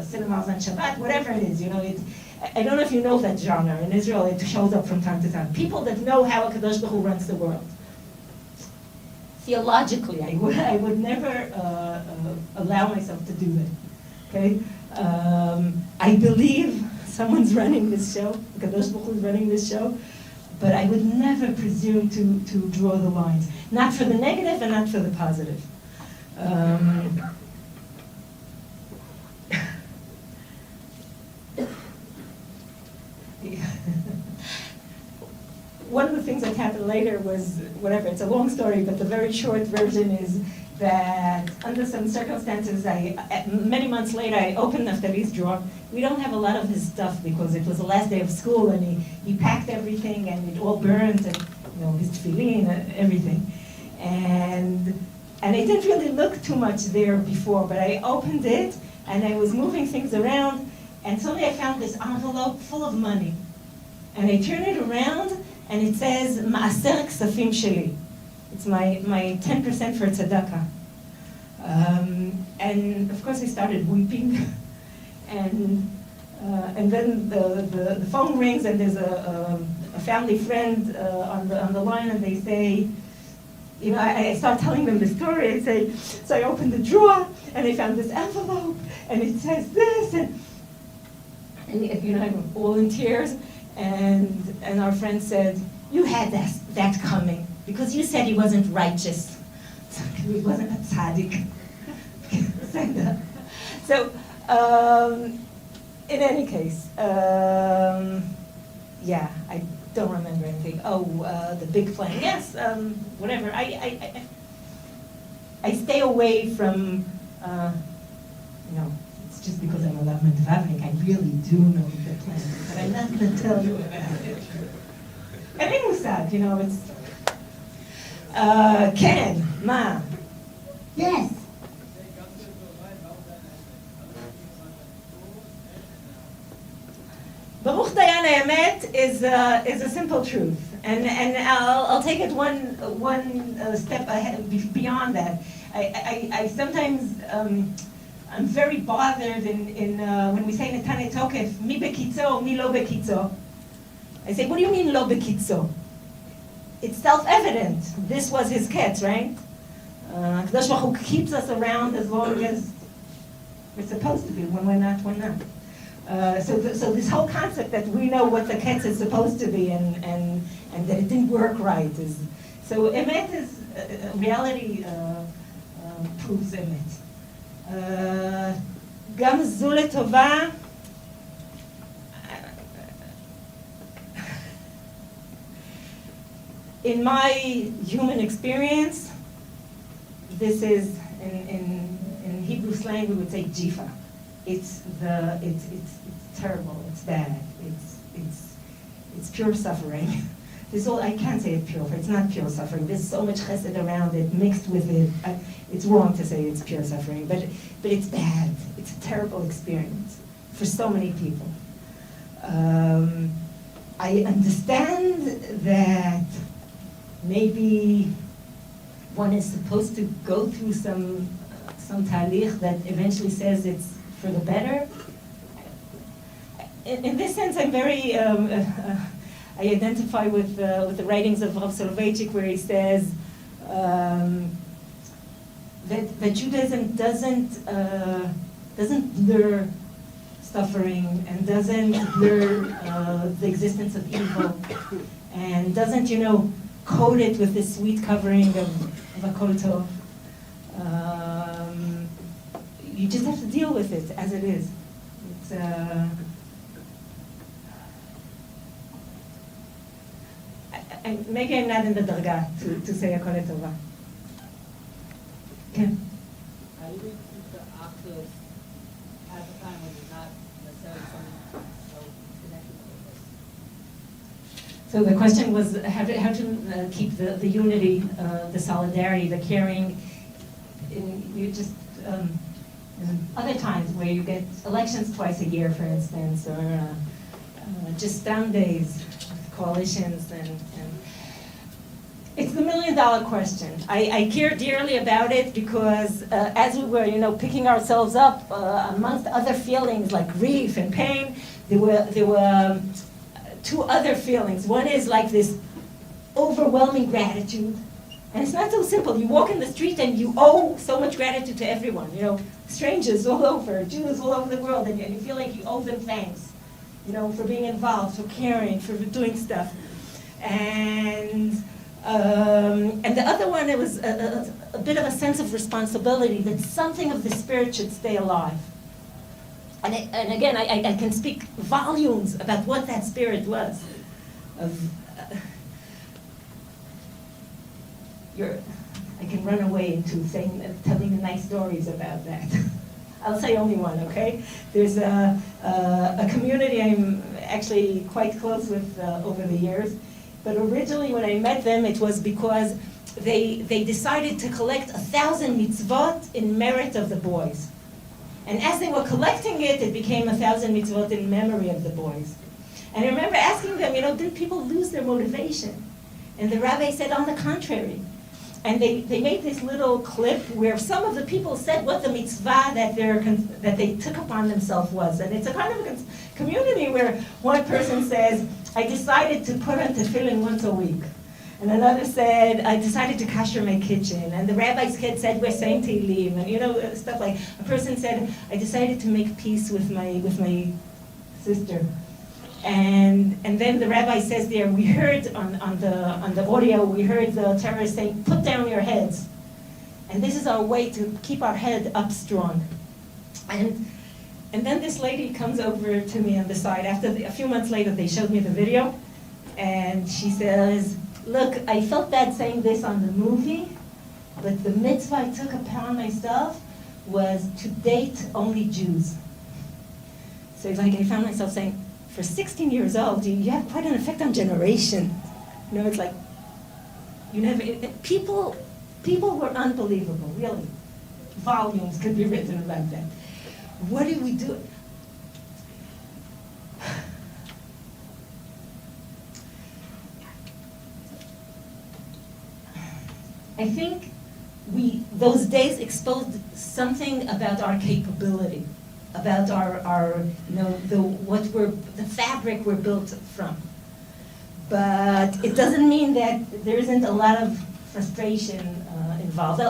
cinemas on Shabbat, whatever it is, I don't know if you know that genre. In Israel, it shows up from time to time. People that know how HaKadosh Baruch Hu runs the world. Theologically, I would never allow myself to do that. Okay? I believe someone's running this show, HaKadosh Baruch Hu is running this show, but I would never presume to draw the lines. Not for the negative and not for the positive. One of the things that happened later was, whatever, it's a long story, but the very short version is that under some circumstances, many months later, I opened Naftali's drawer. We don't have a lot of his stuff because it was the last day of school, and he packed everything, and it all burned, and his tefillin, everything. And I didn't really look too much there before, but I opened it, and I was moving things around, and suddenly I found this envelope full of money. And I turn it around, and it says, Maaser Ksafim Sheli. It's my 10% for tzedakah. And of course I started weeping. And then the phone rings, and there's a family friend on the line, and they say, I start telling them the story. I say, so I opened the drawer, and I found this envelope, and it says this, and I'm all in tears. And our friend said, you had that coming, because you said he wasn't righteous. He wasn't a tzaddik. So, in any case, yeah, I don't remember anything. The big plan, yes, whatever. I stay away from, it's just because I'm a Lavman, I really do know the plan, but I'm not going to tell you about it. אין לי מושג, you know, it's... כן, מה? Yes. Baruch Dayan Emet is a simple truth, and I'll take it one step ahead beyond that. I sometimes I'm very bothered in when we say Netanei Tokef, mi bekitzo, mi lo bekitzo. I say, what do you mean lo bekitzo? It's self-evident. This was his ketz, right? Kadosh Baruch Hu keeps us around as long as we're supposed to be. When we're not, we're not. So this whole concept that we know what the ketz is supposed to be and that it didn't work right is... So emet is... reality proves emet. גם זו לטובה... In my human experience, this is, in Hebrew slang, we would say jifa. It's terrible, it's bad, it's pure suffering. This all, I can't say it's pure, it's not pure suffering. There's so much chesed around it, mixed with it. It's wrong to say it's pure suffering, but it's bad. It's a terrible experience for so many people. I understand that maybe one is supposed to go through some talich that eventually says it's for the better. In this sense, I'm very, I identify with the writings of Rav Soloveitchik, where he says that Judaism doesn't lure suffering and doesn't lure the existence of evil and doesn't, coat it with this sweet covering of a kol tov. You just have to deal with it as it is. It's maybe I'm not in the darga to say a kol tova. Ken? How do we keep the octave at the time when you're not necessarily so connected with this? So the question was how to keep the unity, the solidarity, the caring. You just other times where you get elections twice a year, for instance, or just down days, coalitions, and it's the $1 million question. I care dearly about it because as we were, picking ourselves up amongst other feelings like grief and pain, there were two other feelings. One is like this overwhelming gratitude. And it's not so simple. You walk in the street and you owe so much gratitude to everyone. Strangers all over, Jews all over the world, and you feel like you owe them thanks, for being involved, for caring, for doing stuff. And the other one, it was a bit of a sense of responsibility that something of the spirit should stay alive. And again, I can speak volumes about what that spirit was. I can run away into telling nice stories about that. I'll say only one, okay? There's a community I'm actually quite close with over the years. But originally when I met them, it was because they decided to collect 1,000 mitzvot in merit of the boys. And as they were collecting it, it became 1,000 mitzvot in memory of the boys. And I remember asking them, did people lose their motivation? And the rabbi said, on the contrary. And they made this little clip where some of the people said what the mitzvah that they took upon themselves was. And it's a kind of a community where one person says, I decided to put on tefillin once a week. And another said, I decided to kasher my kitchen. And the rabbi's kid said, we're saying Tehillim. And stuff like, a person said, I decided to make peace with my sister. And then the rabbi says there, we heard on the audio, we heard the terrorist saying, put down your heads. And this is our way to keep our head up strong. And then this lady comes over to me on the side. A few months later, they showed me the video. And she says, look, I felt bad saying this on the movie, but the mitzvah I took upon myself was to date only Jews. So I found myself saying, for 16 years old, you have quite an effect on generation. You know, it's like, you never, people were unbelievable, really. Volumes could be written about that. What do we do? I think those days exposed something about our capability, about our the fabric we're built from. But it doesn't mean that there isn't a lot of frustration involved.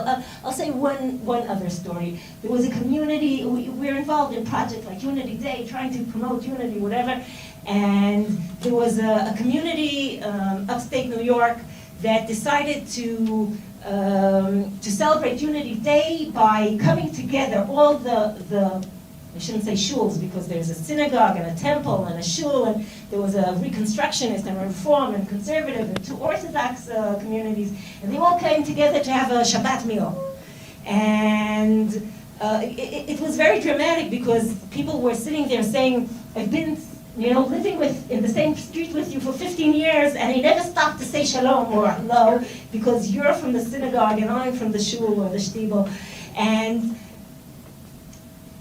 I'll say one other story. There was a community, we're involved in projects like Unity Day, trying to promote unity, whatever, and there was a community, upstate New York, that decided to celebrate Unity Day by coming together all the I shouldn't say shuls, because there's a synagogue and a temple and a shul, and there was a Reconstructionist and a Reform and Conservative and 2 Orthodox communities, and they all came together to have a Shabbat meal. And it was very dramatic, because people were sitting there saying, I've been living in the same street with you for 15 years, and I never stopped to say shalom or hello, because you're from the synagogue and I'm from the shul or the shtibel. And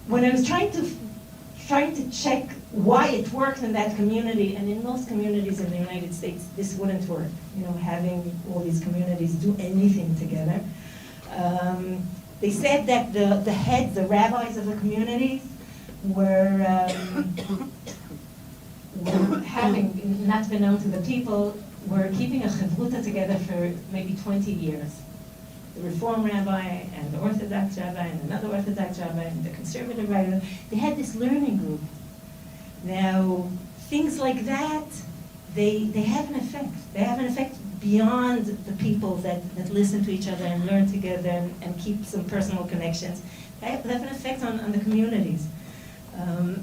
when I was trying to check why it worked in that community, and in most communities in the United States, this wouldn't work, having all these communities do anything together. They said that the heads, the rabbis of the communities, were having, not been known to the people, were keeping a chavruta together for maybe 20 years. The Reform rabbi and the Orthodox rabbi and another Orthodox rabbi and the conservative rabbi, they had this learning group. Now, things like that, they have an effect. They have an effect beyond the people that listen to each other and learn together and keep some personal connections. They have an effect on the communities.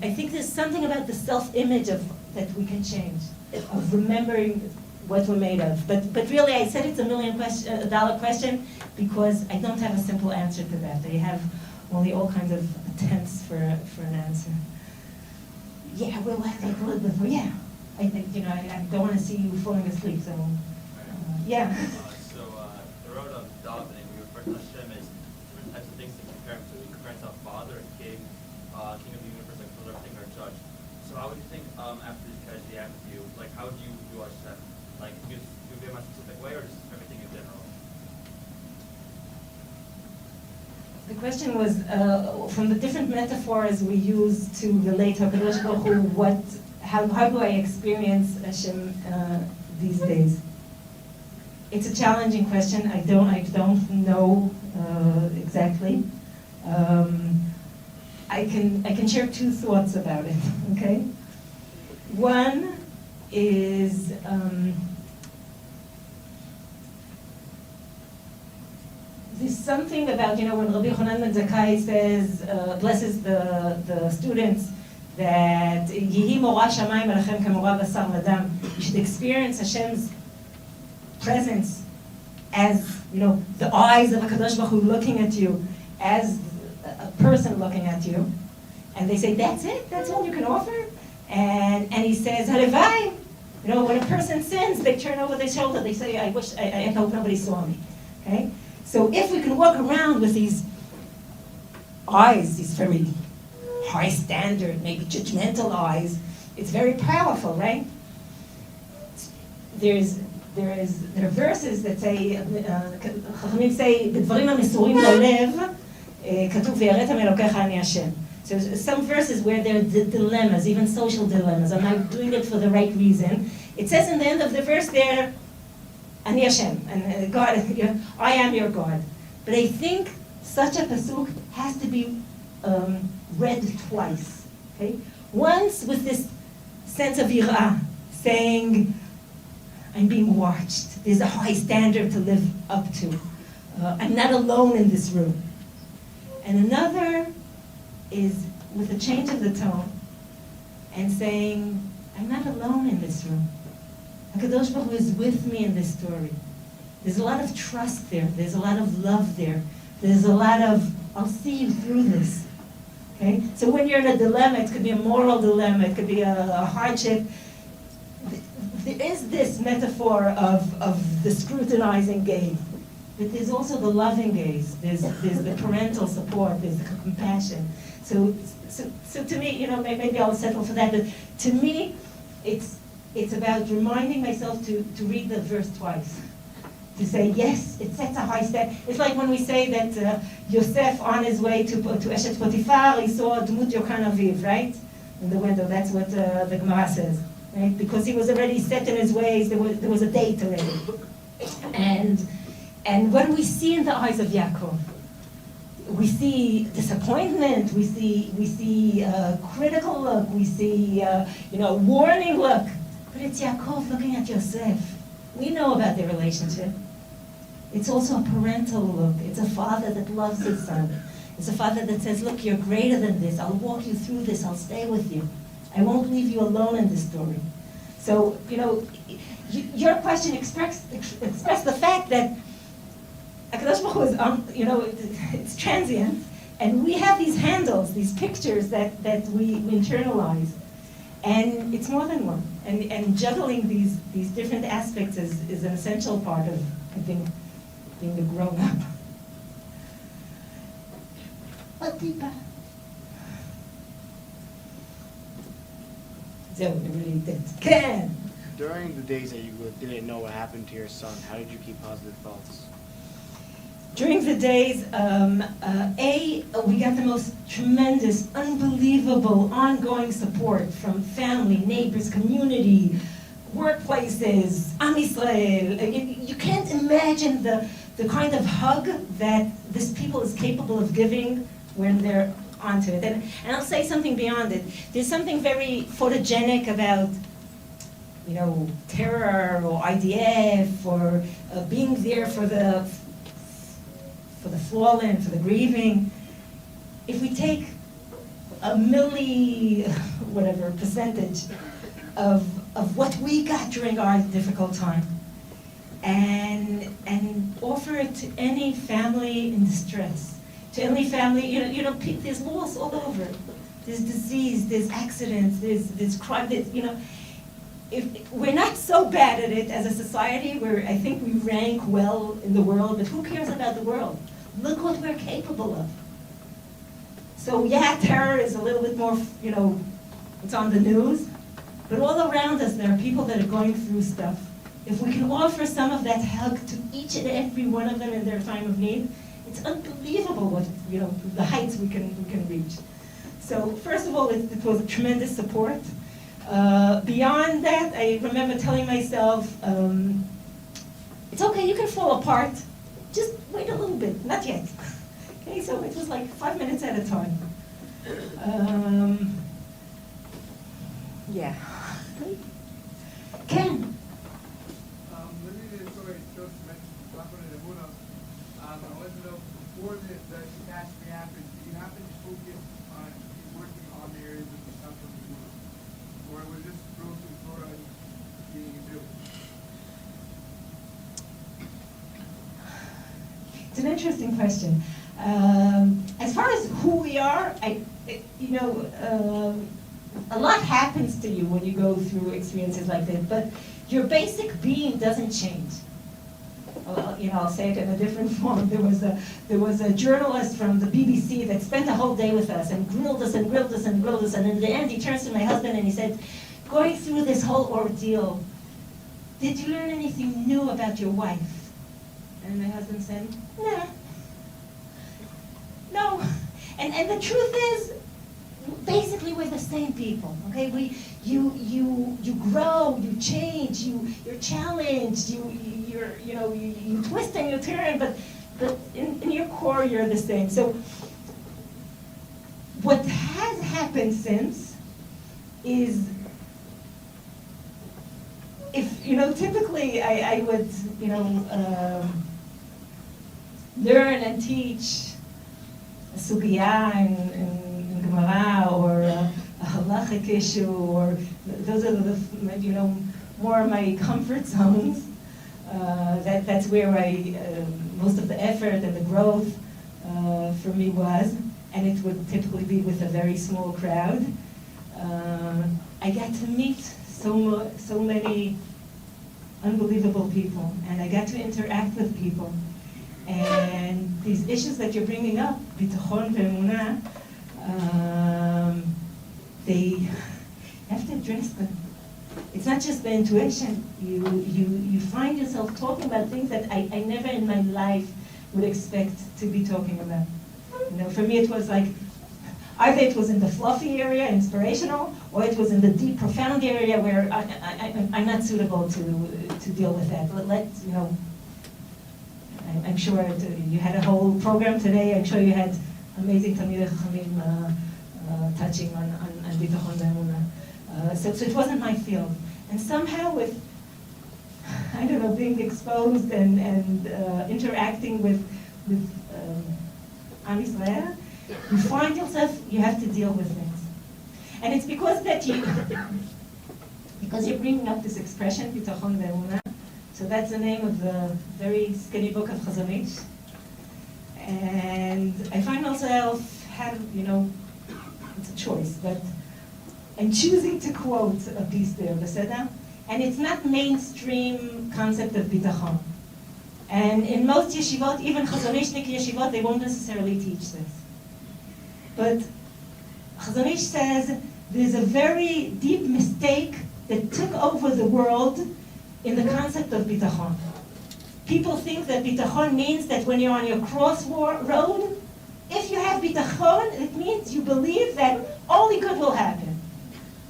I think there's something about the self-image that we can change, of remembering what we're made of. But really, I said it's $1 million question because I don't have a simple answer to that. I have only all kinds of attempts for an answer. Yeah, we'll have like a little bit more. Yeah, I think, I don't want to see you falling asleep, so, yeah. So the road of davening, we refer to Hashem as different types of things to compare him to. We compare him to a father, a king, king of the universe, like ruler, king, or judge. So how would you think, after this tragedy happened to you, like how would you view Hashem? Like, do you view him a specific way, or just everything in general? The question was, from the different metaphors we use to relate to HaKadosh Baruch Hu, how do I experience Hashem these days? It's a challenging question. I don't know exactly. I can share 2 thoughts about it. Okay. One is there's something about, when Rabbi Yochanan ben Zakkai says, blesses the students, that Yehi Morah Shamayim Alechem Kemorah Basar V'Dam. You should experience Hashem's presence as, the eyes of HaKadosh Baruch Hu looking at you, as a person looking at you. And they say, that's it? That's all you can offer? And he says, Halevai. When a person sins, they turn over their shoulder. They say, I hope nobody saw me. Okay? So if we can walk around with these eyes, these very high standard, maybe judgmental eyes, it's very powerful, right? There are verses that say, Chachamim say, בדברים המסורים ללב, כתוב ויראת מאלוקיך אני השם. So some verses where there are dilemmas, even social dilemmas. I'm not doing it for the right reason. It says in the end of the verse there, Ani Hashem, and God, I am your God. But I think such a pasuk has to be read twice. Okay? Once with this sense of yirah, saying, I'm being watched. There's a high standard to live up to. I'm not alone in this room. And another is with a change of the tone and saying, I'm not alone in this room. HaKadosh Baruch Hu is with me in this story. There's a lot of trust there. There's a lot of love there. There's a lot of, I'll see you through this. Okay? So when you're in a dilemma, it could be a moral dilemma, it could be a hardship. there is this metaphor of the scrutinizing gaze, but there's also the loving gaze. There's the parental support. There's the compassion. So to me, maybe I'll settle for that. But to me, it's about reminding myself to read the verse twice. To say, yes, it sets a high step. It's like when we say that Yosef, on his way to Eshet Potiphar, he saw Dmut Yokan Aviv, right? In the window, that's what the Gemara says, right? Because he was already set in his ways, there was a date already. And when we see in the eyes of Yaakov, we see disappointment, we see critical look, we see warning look. But it's Yaakov looking at Yosef. We know about their relationship. It's also a parental look. It's a father that loves his son. It's a father that says, look, you're greater than this. I'll walk you through this. I'll stay with you. I won't leave you alone in this story. So, your question expressed the fact that HaKadosh Baruch Hu is, it's transient, and we have these handles, these pictures that we internalize. And it's more than one. And juggling these different aspects is an essential part of, I think, being a grown-up. What deeper? So, really did. Ken! During the days that you didn't know what happened to your son, how did you keep positive thoughts? During the days, we got the most tremendous, unbelievable, ongoing support from family, neighbors, community, workplaces, Am Yisrael. You can't imagine the kind of hug that this people is capable of giving when they're onto it. And I'll say something beyond it. There's something very photogenic about terror or IDF or being there for the fallen, for the grieving. If we take a percentage of what we got during our difficult time and offer it to any family in distress, to any family, there's loss all over. There's disease, there's accidents, there's crime, if we're not so bad at it as a society where I think we rank well in the world, but who cares about the world? Look what we're capable of. So yeah, terror is a little bit more, it's on the news, but all around us there are people that are going through stuff. If we can offer some of that hug to each and every one of them in their time of need, it's unbelievable what, the heights we can reach. So first of all, it was a tremendous support. Beyond that, I remember telling myself, it's okay, you can fall apart. Just wait a little bit, not yet. Okay, so it was like 5 minutes at a time. Yeah. Ken? Listening to the story Joseph mentioned, Rabbanit and Emunah, I wanted to know, before the catastrophe happened, did you happen to focus on working on the areas of the Frankel of Emunah? Or was this growth in Torah being a Jew? It's an interesting question. As far as who we are, a lot happens to you when you go through experiences like this, but your basic being doesn't change. I'll say it in a different form. There was a journalist from the BBC that spent a whole day with us and grilled us and grilled us and grilled us, and in the end he turns to my husband and he said, going through this whole ordeal, did you learn anything new about your wife? And my husband said, no. And the truth is, basically we're the same people, okay? You grow, you change, you're challenged, you twist and you turn, but in your core you're the same. So what has happened since is, if typically I would learn and teach a sugya in Gemara or a halachic issue, or those are the more of my comfort zones. That's where most of the effort and the growth for me was, and it would typically be with a very small crowd. I got to meet so many unbelievable people, and I got to interact with people. And these issues that you're bringing up, bitachon ve'emunah, they have to address them. It's not just the intuition. You find yourself talking about things that I never in my life would expect to be talking about. You know, for me it was like, either it was in the fluffy area, inspirational, or it was in the deep, profound area where I'm not suitable to deal with that. I'm sure you had a whole program today. I'm sure you had amazing Talmidei Chachamim touching on bitachon ve'emunah. So it wasn't my field. And somehow with, I don't know, being exposed and interacting with Am Yisrael, you find yourself, you have to deal with things. And it's because you're bringing up this expression, bitachon ve'emunah. So that's the name of the very skinny book of Chazon Ish. And I find myself it's a choice, but I'm choosing to quote a piece there, Beseda, and it's not mainstream concept of bitachon. And in most yeshivot, even Chazon Ishnik yeshivot, they won't necessarily teach this. But Chazon Ish says there's a very deep mistake that took over the world in the concept of bitachon. People think that bitachon means that when you're on your crossroad, if you have bitachon, it means you believe that only good will happen.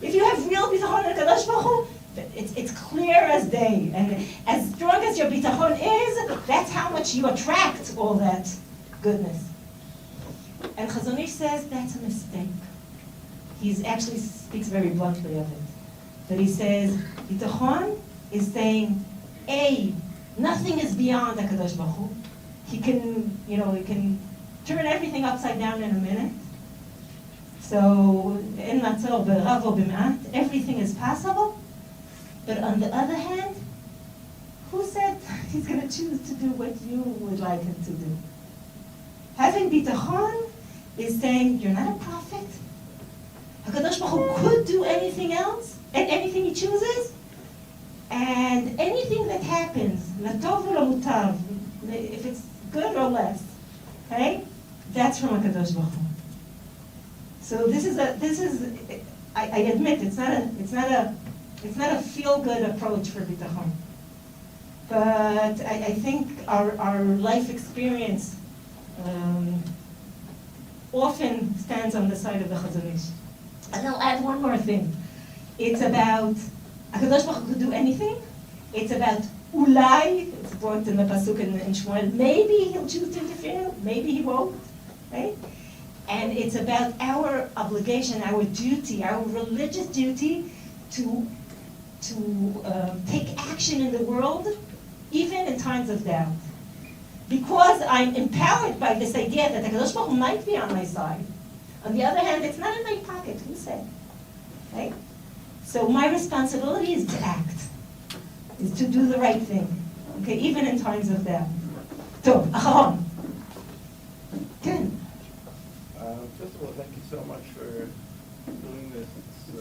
If you have real bitachon in Kadosh Baruch Hu, it's clear as day. And as strong as your bitachon is, that's how much you attract all that goodness. And Chazon Ish says that's a mistake. He actually speaks very bluntly of it. But he says, bitachon is saying, A, nothing is beyond HaKadosh Baruch Hu. He can turn everything upside down in a minute. So, in matzor b'rav or b'ma'at, everything is possible. But on the other hand, who said he's going to choose to do what you would like him to do? Having bitachon is saying, you're not a prophet. HaKadosh Baruch Hu could do anything else, and anything he chooses. And anything that happens, latov or mutav, if it's good or less, okay, that's from HaKadosh Baruch Hu. So I admit it's not a feel-good approach for bitachon. But I think our life experience often stands on the side of the Chazon Ish. And I'll add one more thing. It's about HaKadosh Baruch Hu could do anything. It's about ulai, it's brought in the pasuk in Shmuel, maybe he'll choose to interfere, maybe he won't, right? And it's about our obligation, our duty, our religious duty to take action in the world, even in times of doubt. Because I'm empowered by this idea that HaKadosh Baruch Hu might be on my side. On the other hand, it's not in my pocket, who said? Right? So my responsibility is to act, is to do the right thing, okay, even in times of doubt. So, Aharon. Ken. First of all, thank you so much for doing this. It's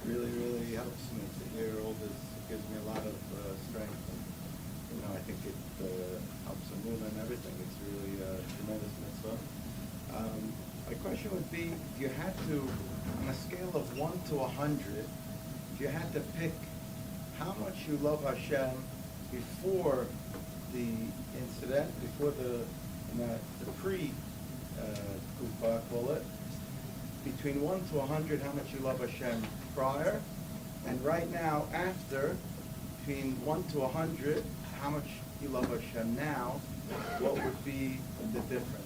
really, really helps me to hear all this. It gives me a lot of strength. And, I think it helps Emunah and everything. It's really a tremendous mitzvah. My question would be, if you had to, on a scale of 1 to 100, if you had to pick how much you love Hashem before the incident, before the pre-kufa, call it, between 1 to 100, how much you love Hashem prior, and right now, after, between 1 to 100, how much you love Hashem now, what would be the difference?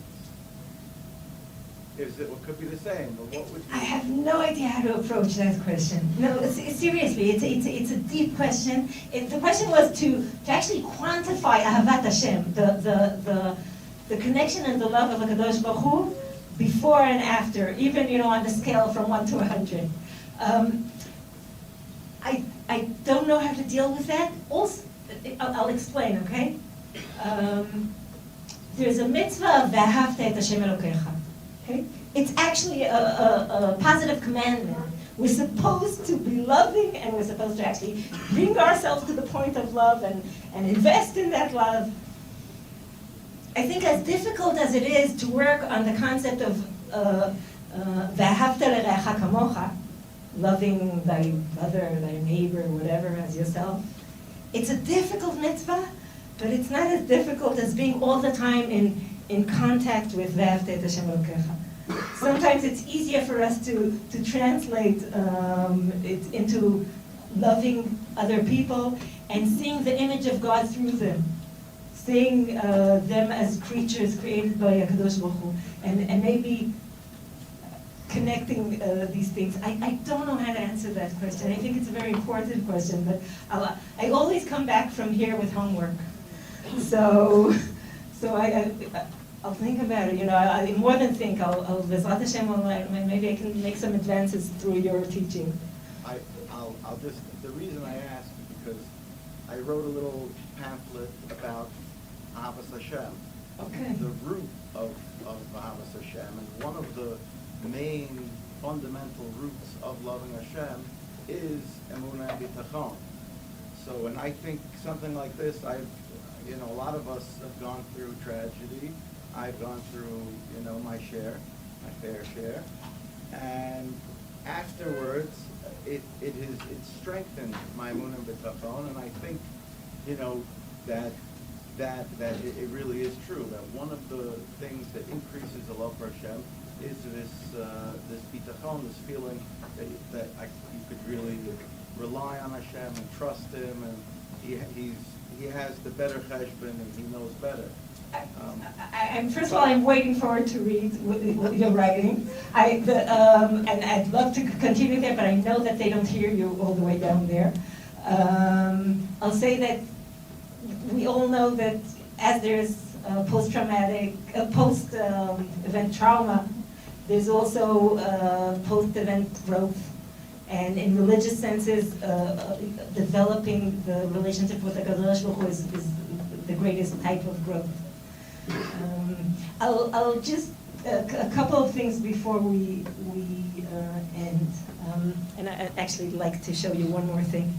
It could be the same, but what would you... I have no idea how to approach that question. No, seriously, it's a deep question. The question was to actually quantify Ahavat Hashem, the connection and the love of HaKadosh Baruch Hu, before and after, even on the scale from 1 to 100. I don't know how to deal with that. Also, I'll explain, okay? There's a mitzvah of V'ahavta et Hashem Elokecha. Okay? It's actually a positive commandment. We're supposed to be loving, and we're supposed to actually bring ourselves to the point of love and invest in that love. I think as difficult as it is to work on the concept of V'ahavta l'reacha kamocha, loving thy brother, thy neighbor, whatever, as yourself, it's a difficult mitzvah, but it's not as difficult as being all the time in contact with V'ahavta et Hashem Elokecha. Sometimes it's easier for us to translate it into loving other people and seeing the image of God through them, seeing them as creatures created by HaKadosh Baruch Hu, and maybe connecting these things. I don't know how to answer that question. I think it's a very important question, but I always come back from here with homework. So I'll think about it. I more than think. I'll Bezrat Hashem, maybe I can make some advances through your teaching. I'll just, the reason I asked is because I wrote a little pamphlet about Ahavas Hashem. Okay. The root of Ahavas Hashem, and one of the main fundamental roots of loving Hashem is Emunah and Bitachon. So when I think something like this, a lot of us have gone through tragedy. I've gone through, my fair share, and afterwards, it strengthened my Emunah and Bitachon, and I think, that it really is true that one of the things that increases the love for Hashem is this bitachon, this feeling that you could really rely on Hashem and trust Him, and he has the better cheshbon and He knows better. First of all, I'm waiting forward to read what you're writing. And I'd love to continue there, but I know that they don't hear you all the way down there. I'll say that we all know that as there's post-traumatic, post-event trauma, there's also post-event growth. And in religious senses, developing the relationship with the HaKadosh Baruch Hu is the greatest type of growth. I'll just, a couple of things before we end. And I'd actually like to show you one more thing.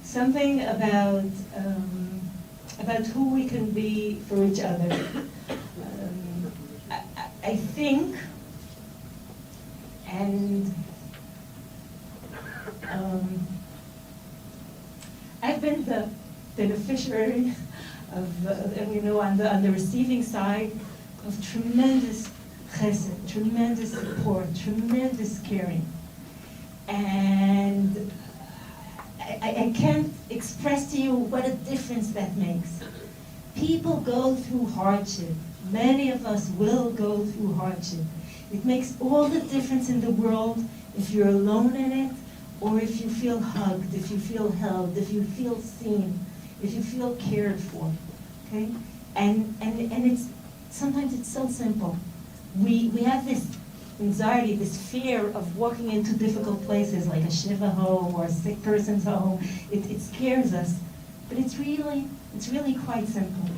Something about who we can be for each other. I think, and I've been the beneficiary of, on the receiving side of tremendous chesed, tremendous support, tremendous caring. And I can't express to you what a difference that makes. People go through hardship. Many of us will go through hardship. It makes all the difference in the world if you're alone in it, or if you feel hugged, if you feel held, if you feel seen, if you feel cared for. Okay? And sometimes it's so simple. We have this anxiety, this fear of walking into difficult places like a shiva home or a sick person's home. It scares us, but it's really quite simple.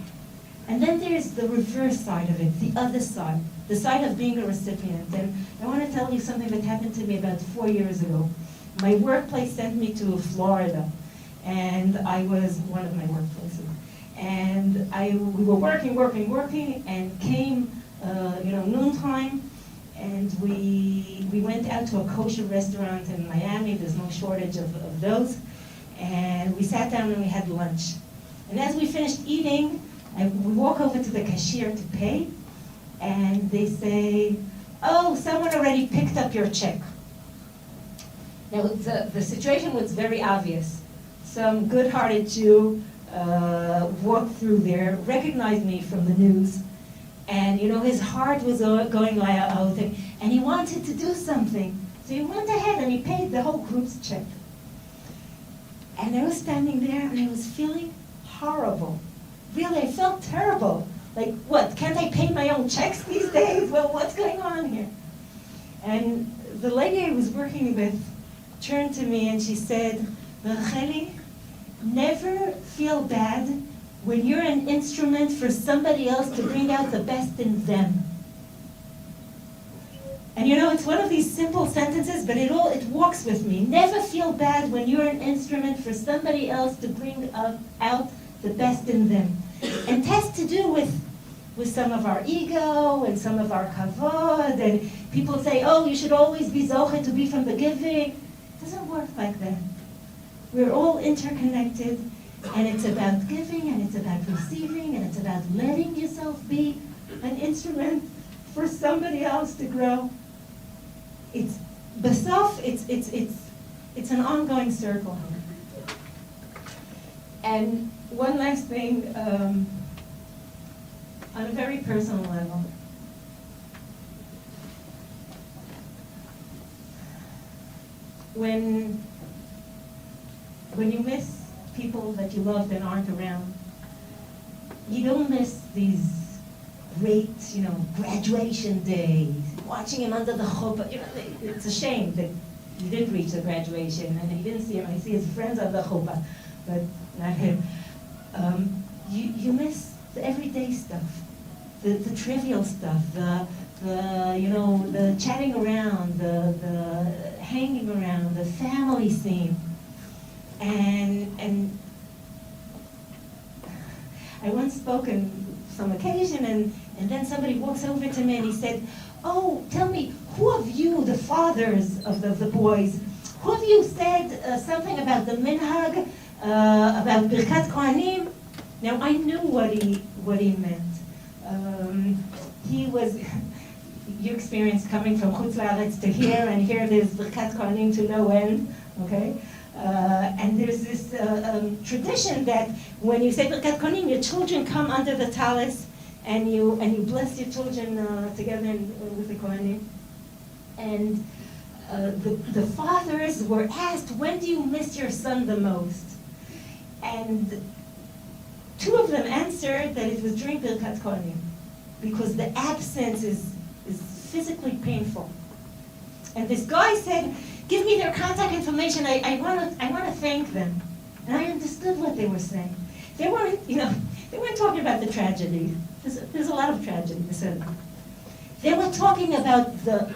And then there's the reverse side of it, the other side, the side of being a recipient. And I want to tell you something that happened to me about 4 years ago. My workplace sent me to Florida, and I was one of my workplaces. And we were working, and came, noontime, and we went out to a kosher restaurant in Miami. There's no shortage of those. And we sat down and we had lunch. And as we finished eating, we walk over to the cashier to pay, and they say, "Oh, someone already picked up your check." Now, the situation was very obvious. Some good-hearted Jew walked through there, recognized me from the news, and his heart was going out, and he wanted to do something. So he went ahead and he paid the whole group's check. And I was standing there and I was feeling horrible. Really, I felt terrible. Like, what, can't I pay my own checks these days? Well, what's going on here? And the lady I was working with turned to me and she said, Racheli, never feel bad when you're an instrument for somebody else to bring out the best in them. And you know, it's one of these simple sentences, but it walks with me. Never feel bad when you're an instrument for somebody else to bring out the best in them. And it has to do with some of our ego and some of our kavod. And people say, oh, you should always be zoche to be from the giving. It doesn't work like that. We're all interconnected, and it's about giving, and it's about receiving, and it's about letting yourself be an instrument for somebody else to grow. It's besaf, it's an ongoing circle. And one last thing, on a very personal level. When you miss people that you loved and aren't around, you don't miss these great, graduation days, watching him under the chuppah. It's a shame that he didn't reach the graduation and he didn't see him. I see his friends under the chuppah, but not him. You miss the everyday stuff, the trivial stuff, the chatting around, the hanging around, the family scene. And I once spoke on some occasion, and then somebody walks over to me and he said, oh, tell me, who of you, the fathers of the boys, who of you said something about the minhag, about Birkat Kohanim? Now, I knew what he meant. You experienced coming from Chutz La'aretz to here, and here there's Birkat Kohanim to no end, okay? And there's this tradition that when you say Birkat Kohanim, your children come under the talis, and you bless your children together with the Kohanim. And the fathers were asked, when do you miss your son the most? And two of them answered that it was during Birkat Kohanim, because the absence is physically painful. And this guy said, give me their contact information. I want to thank them. And I understood what they were saying. They weren't talking about the tragedy. There's a lot of tragedy. They were talking about the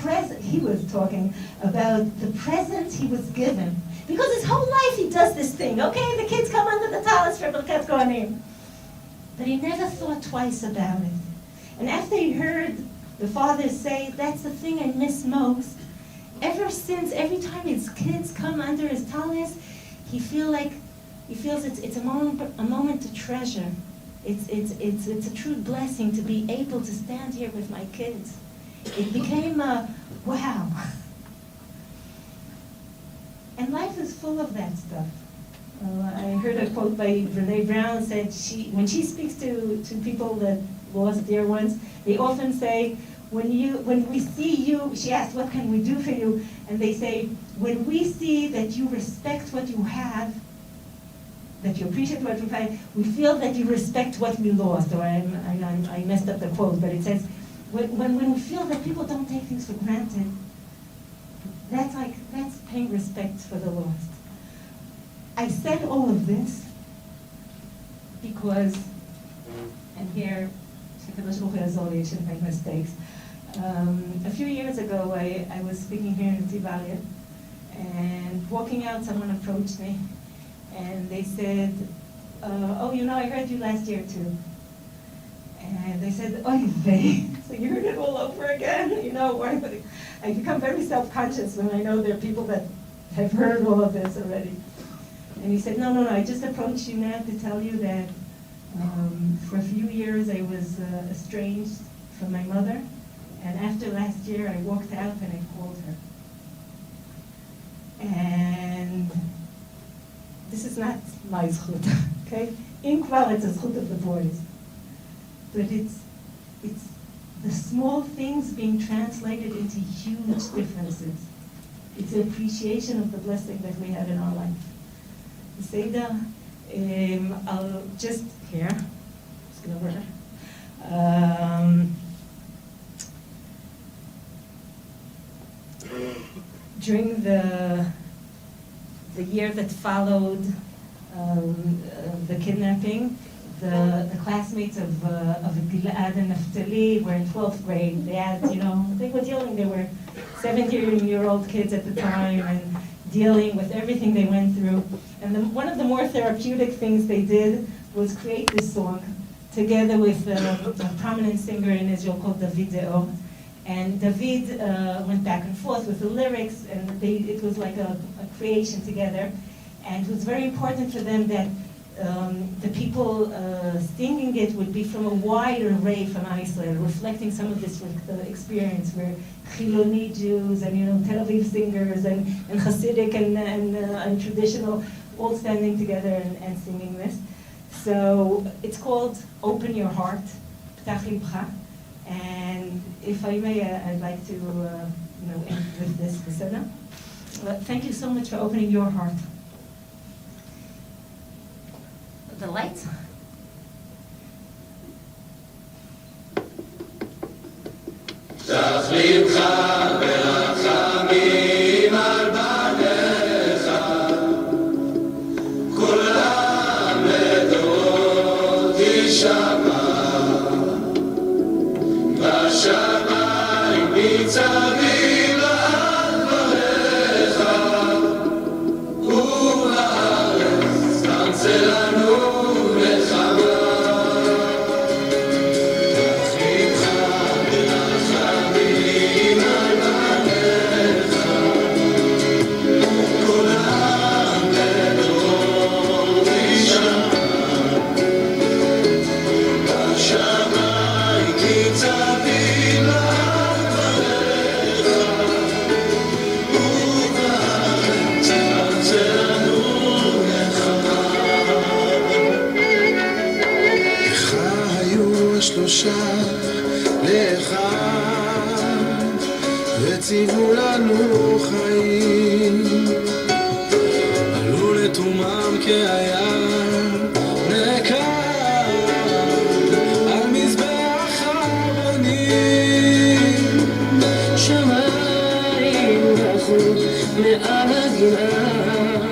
present. He was talking about the present he was given. Because his whole life he does this thing. Okay, the kids come under the talis for Birkat Kohanim. But he never thought twice about it. And after he heard the father say, that's the thing I miss most, every time his kids come under his talis, he feels it's a moment to treasure. It's a true blessing to be able to stand here with my kids. It became a wow. And life is full of that stuff. I heard a quote by Brene Brown said when she speaks to people that lost dear ones, they often say, when we see you, she asked, what can we do for you? And they say, when we see that you respect what you have, that you appreciate what you have, we feel that you respect what we lost. Or I messed up the quote, but it says, when we feel that people don't take things for granted, that's paying respect for the lost. I said all of this because, and here, I shouldn't make mistakes. A few years ago, I was speaking here in Tibalia, and walking out, someone approached me, and they said, oh, I heard you last year too. And they said, oy vey, so you heard it all over again? I become very self-conscious when I know there are people that have heard all of this already. And he said, no, I just approached you now to tell you that for a few years I was estranged from my mother, and after last year I walked out and I called her. And this is not my zchut, okay? In Kval, it's a zchut of the boys. But it's the small things being translated into huge differences. It's an appreciation of the blessing that we have in our life. The Seder, I'll just here, just gonna work. during the year that followed the kidnapping, the classmates of Gilad and Naftali were in 12th grade. They had, they were dealing, they were 17-year-old kids at the time and dealing with everything they went through. And one of the more therapeutic things they did was create this song together with a prominent singer in Israel called David Deor. And David went back and forth with the lyrics, and it was like a creation together. And it was very important for them that the people singing it would be from a wide array from Israel, reflecting some of this experience where Chiloni Jews and Tel Aviv singers and Hasidic and traditional all standing together and singing this. So it's called Open Your Heart, Ptach Libcha. And if I may, I'd like to end with this. Thank you so much for opening your heart. The lights? פתח לבך ברחמים על בניך, כולם לדורות תשמע, בשמיים ניצבים לעד דבריך, ובארץ תמצא לנו לך וציוו לנו חיים, עלו לתומם כהים נקר על מזבח הרבנים, שמיים בחו מעל הגנם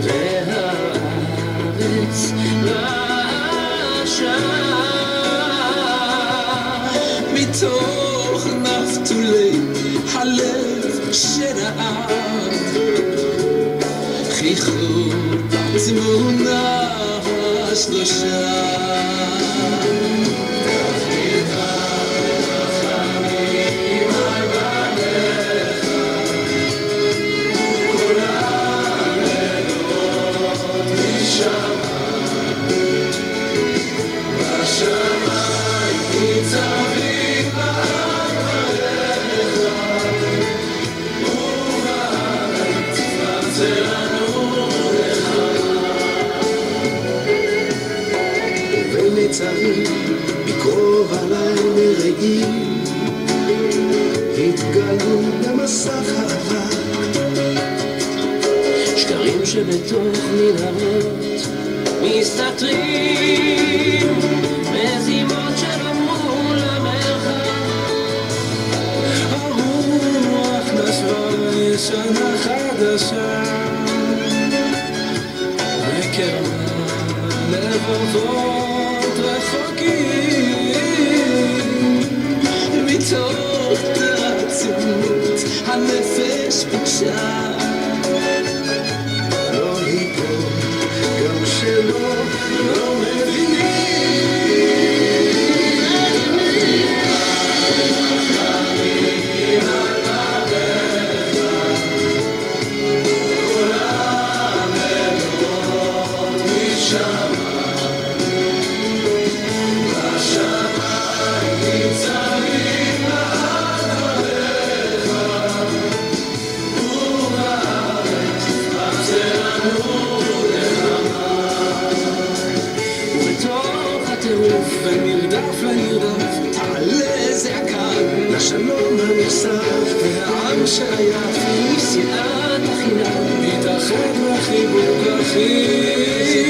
והארץ מתוך נפתולי הלב שנער, חייכו תמונה השלושה. מקרוב עליי מרעים התגלו במסך האבק, שקרים שבתוך מנהרות מסתתרים מזימות שלמרו למרחק. הרוח נשבה לשנה חדשה וקרבה לבבות רחוקים, מתוך תעצמות הנפש ביקשה לא ליפול גם שלא לא מבינים. ונרדף לנרדף תעלה זעקה לשלום הנוסף, והעם שעייף משנאת החינם מתאחד בחיבוק אחים.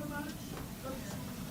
very much. God bless you.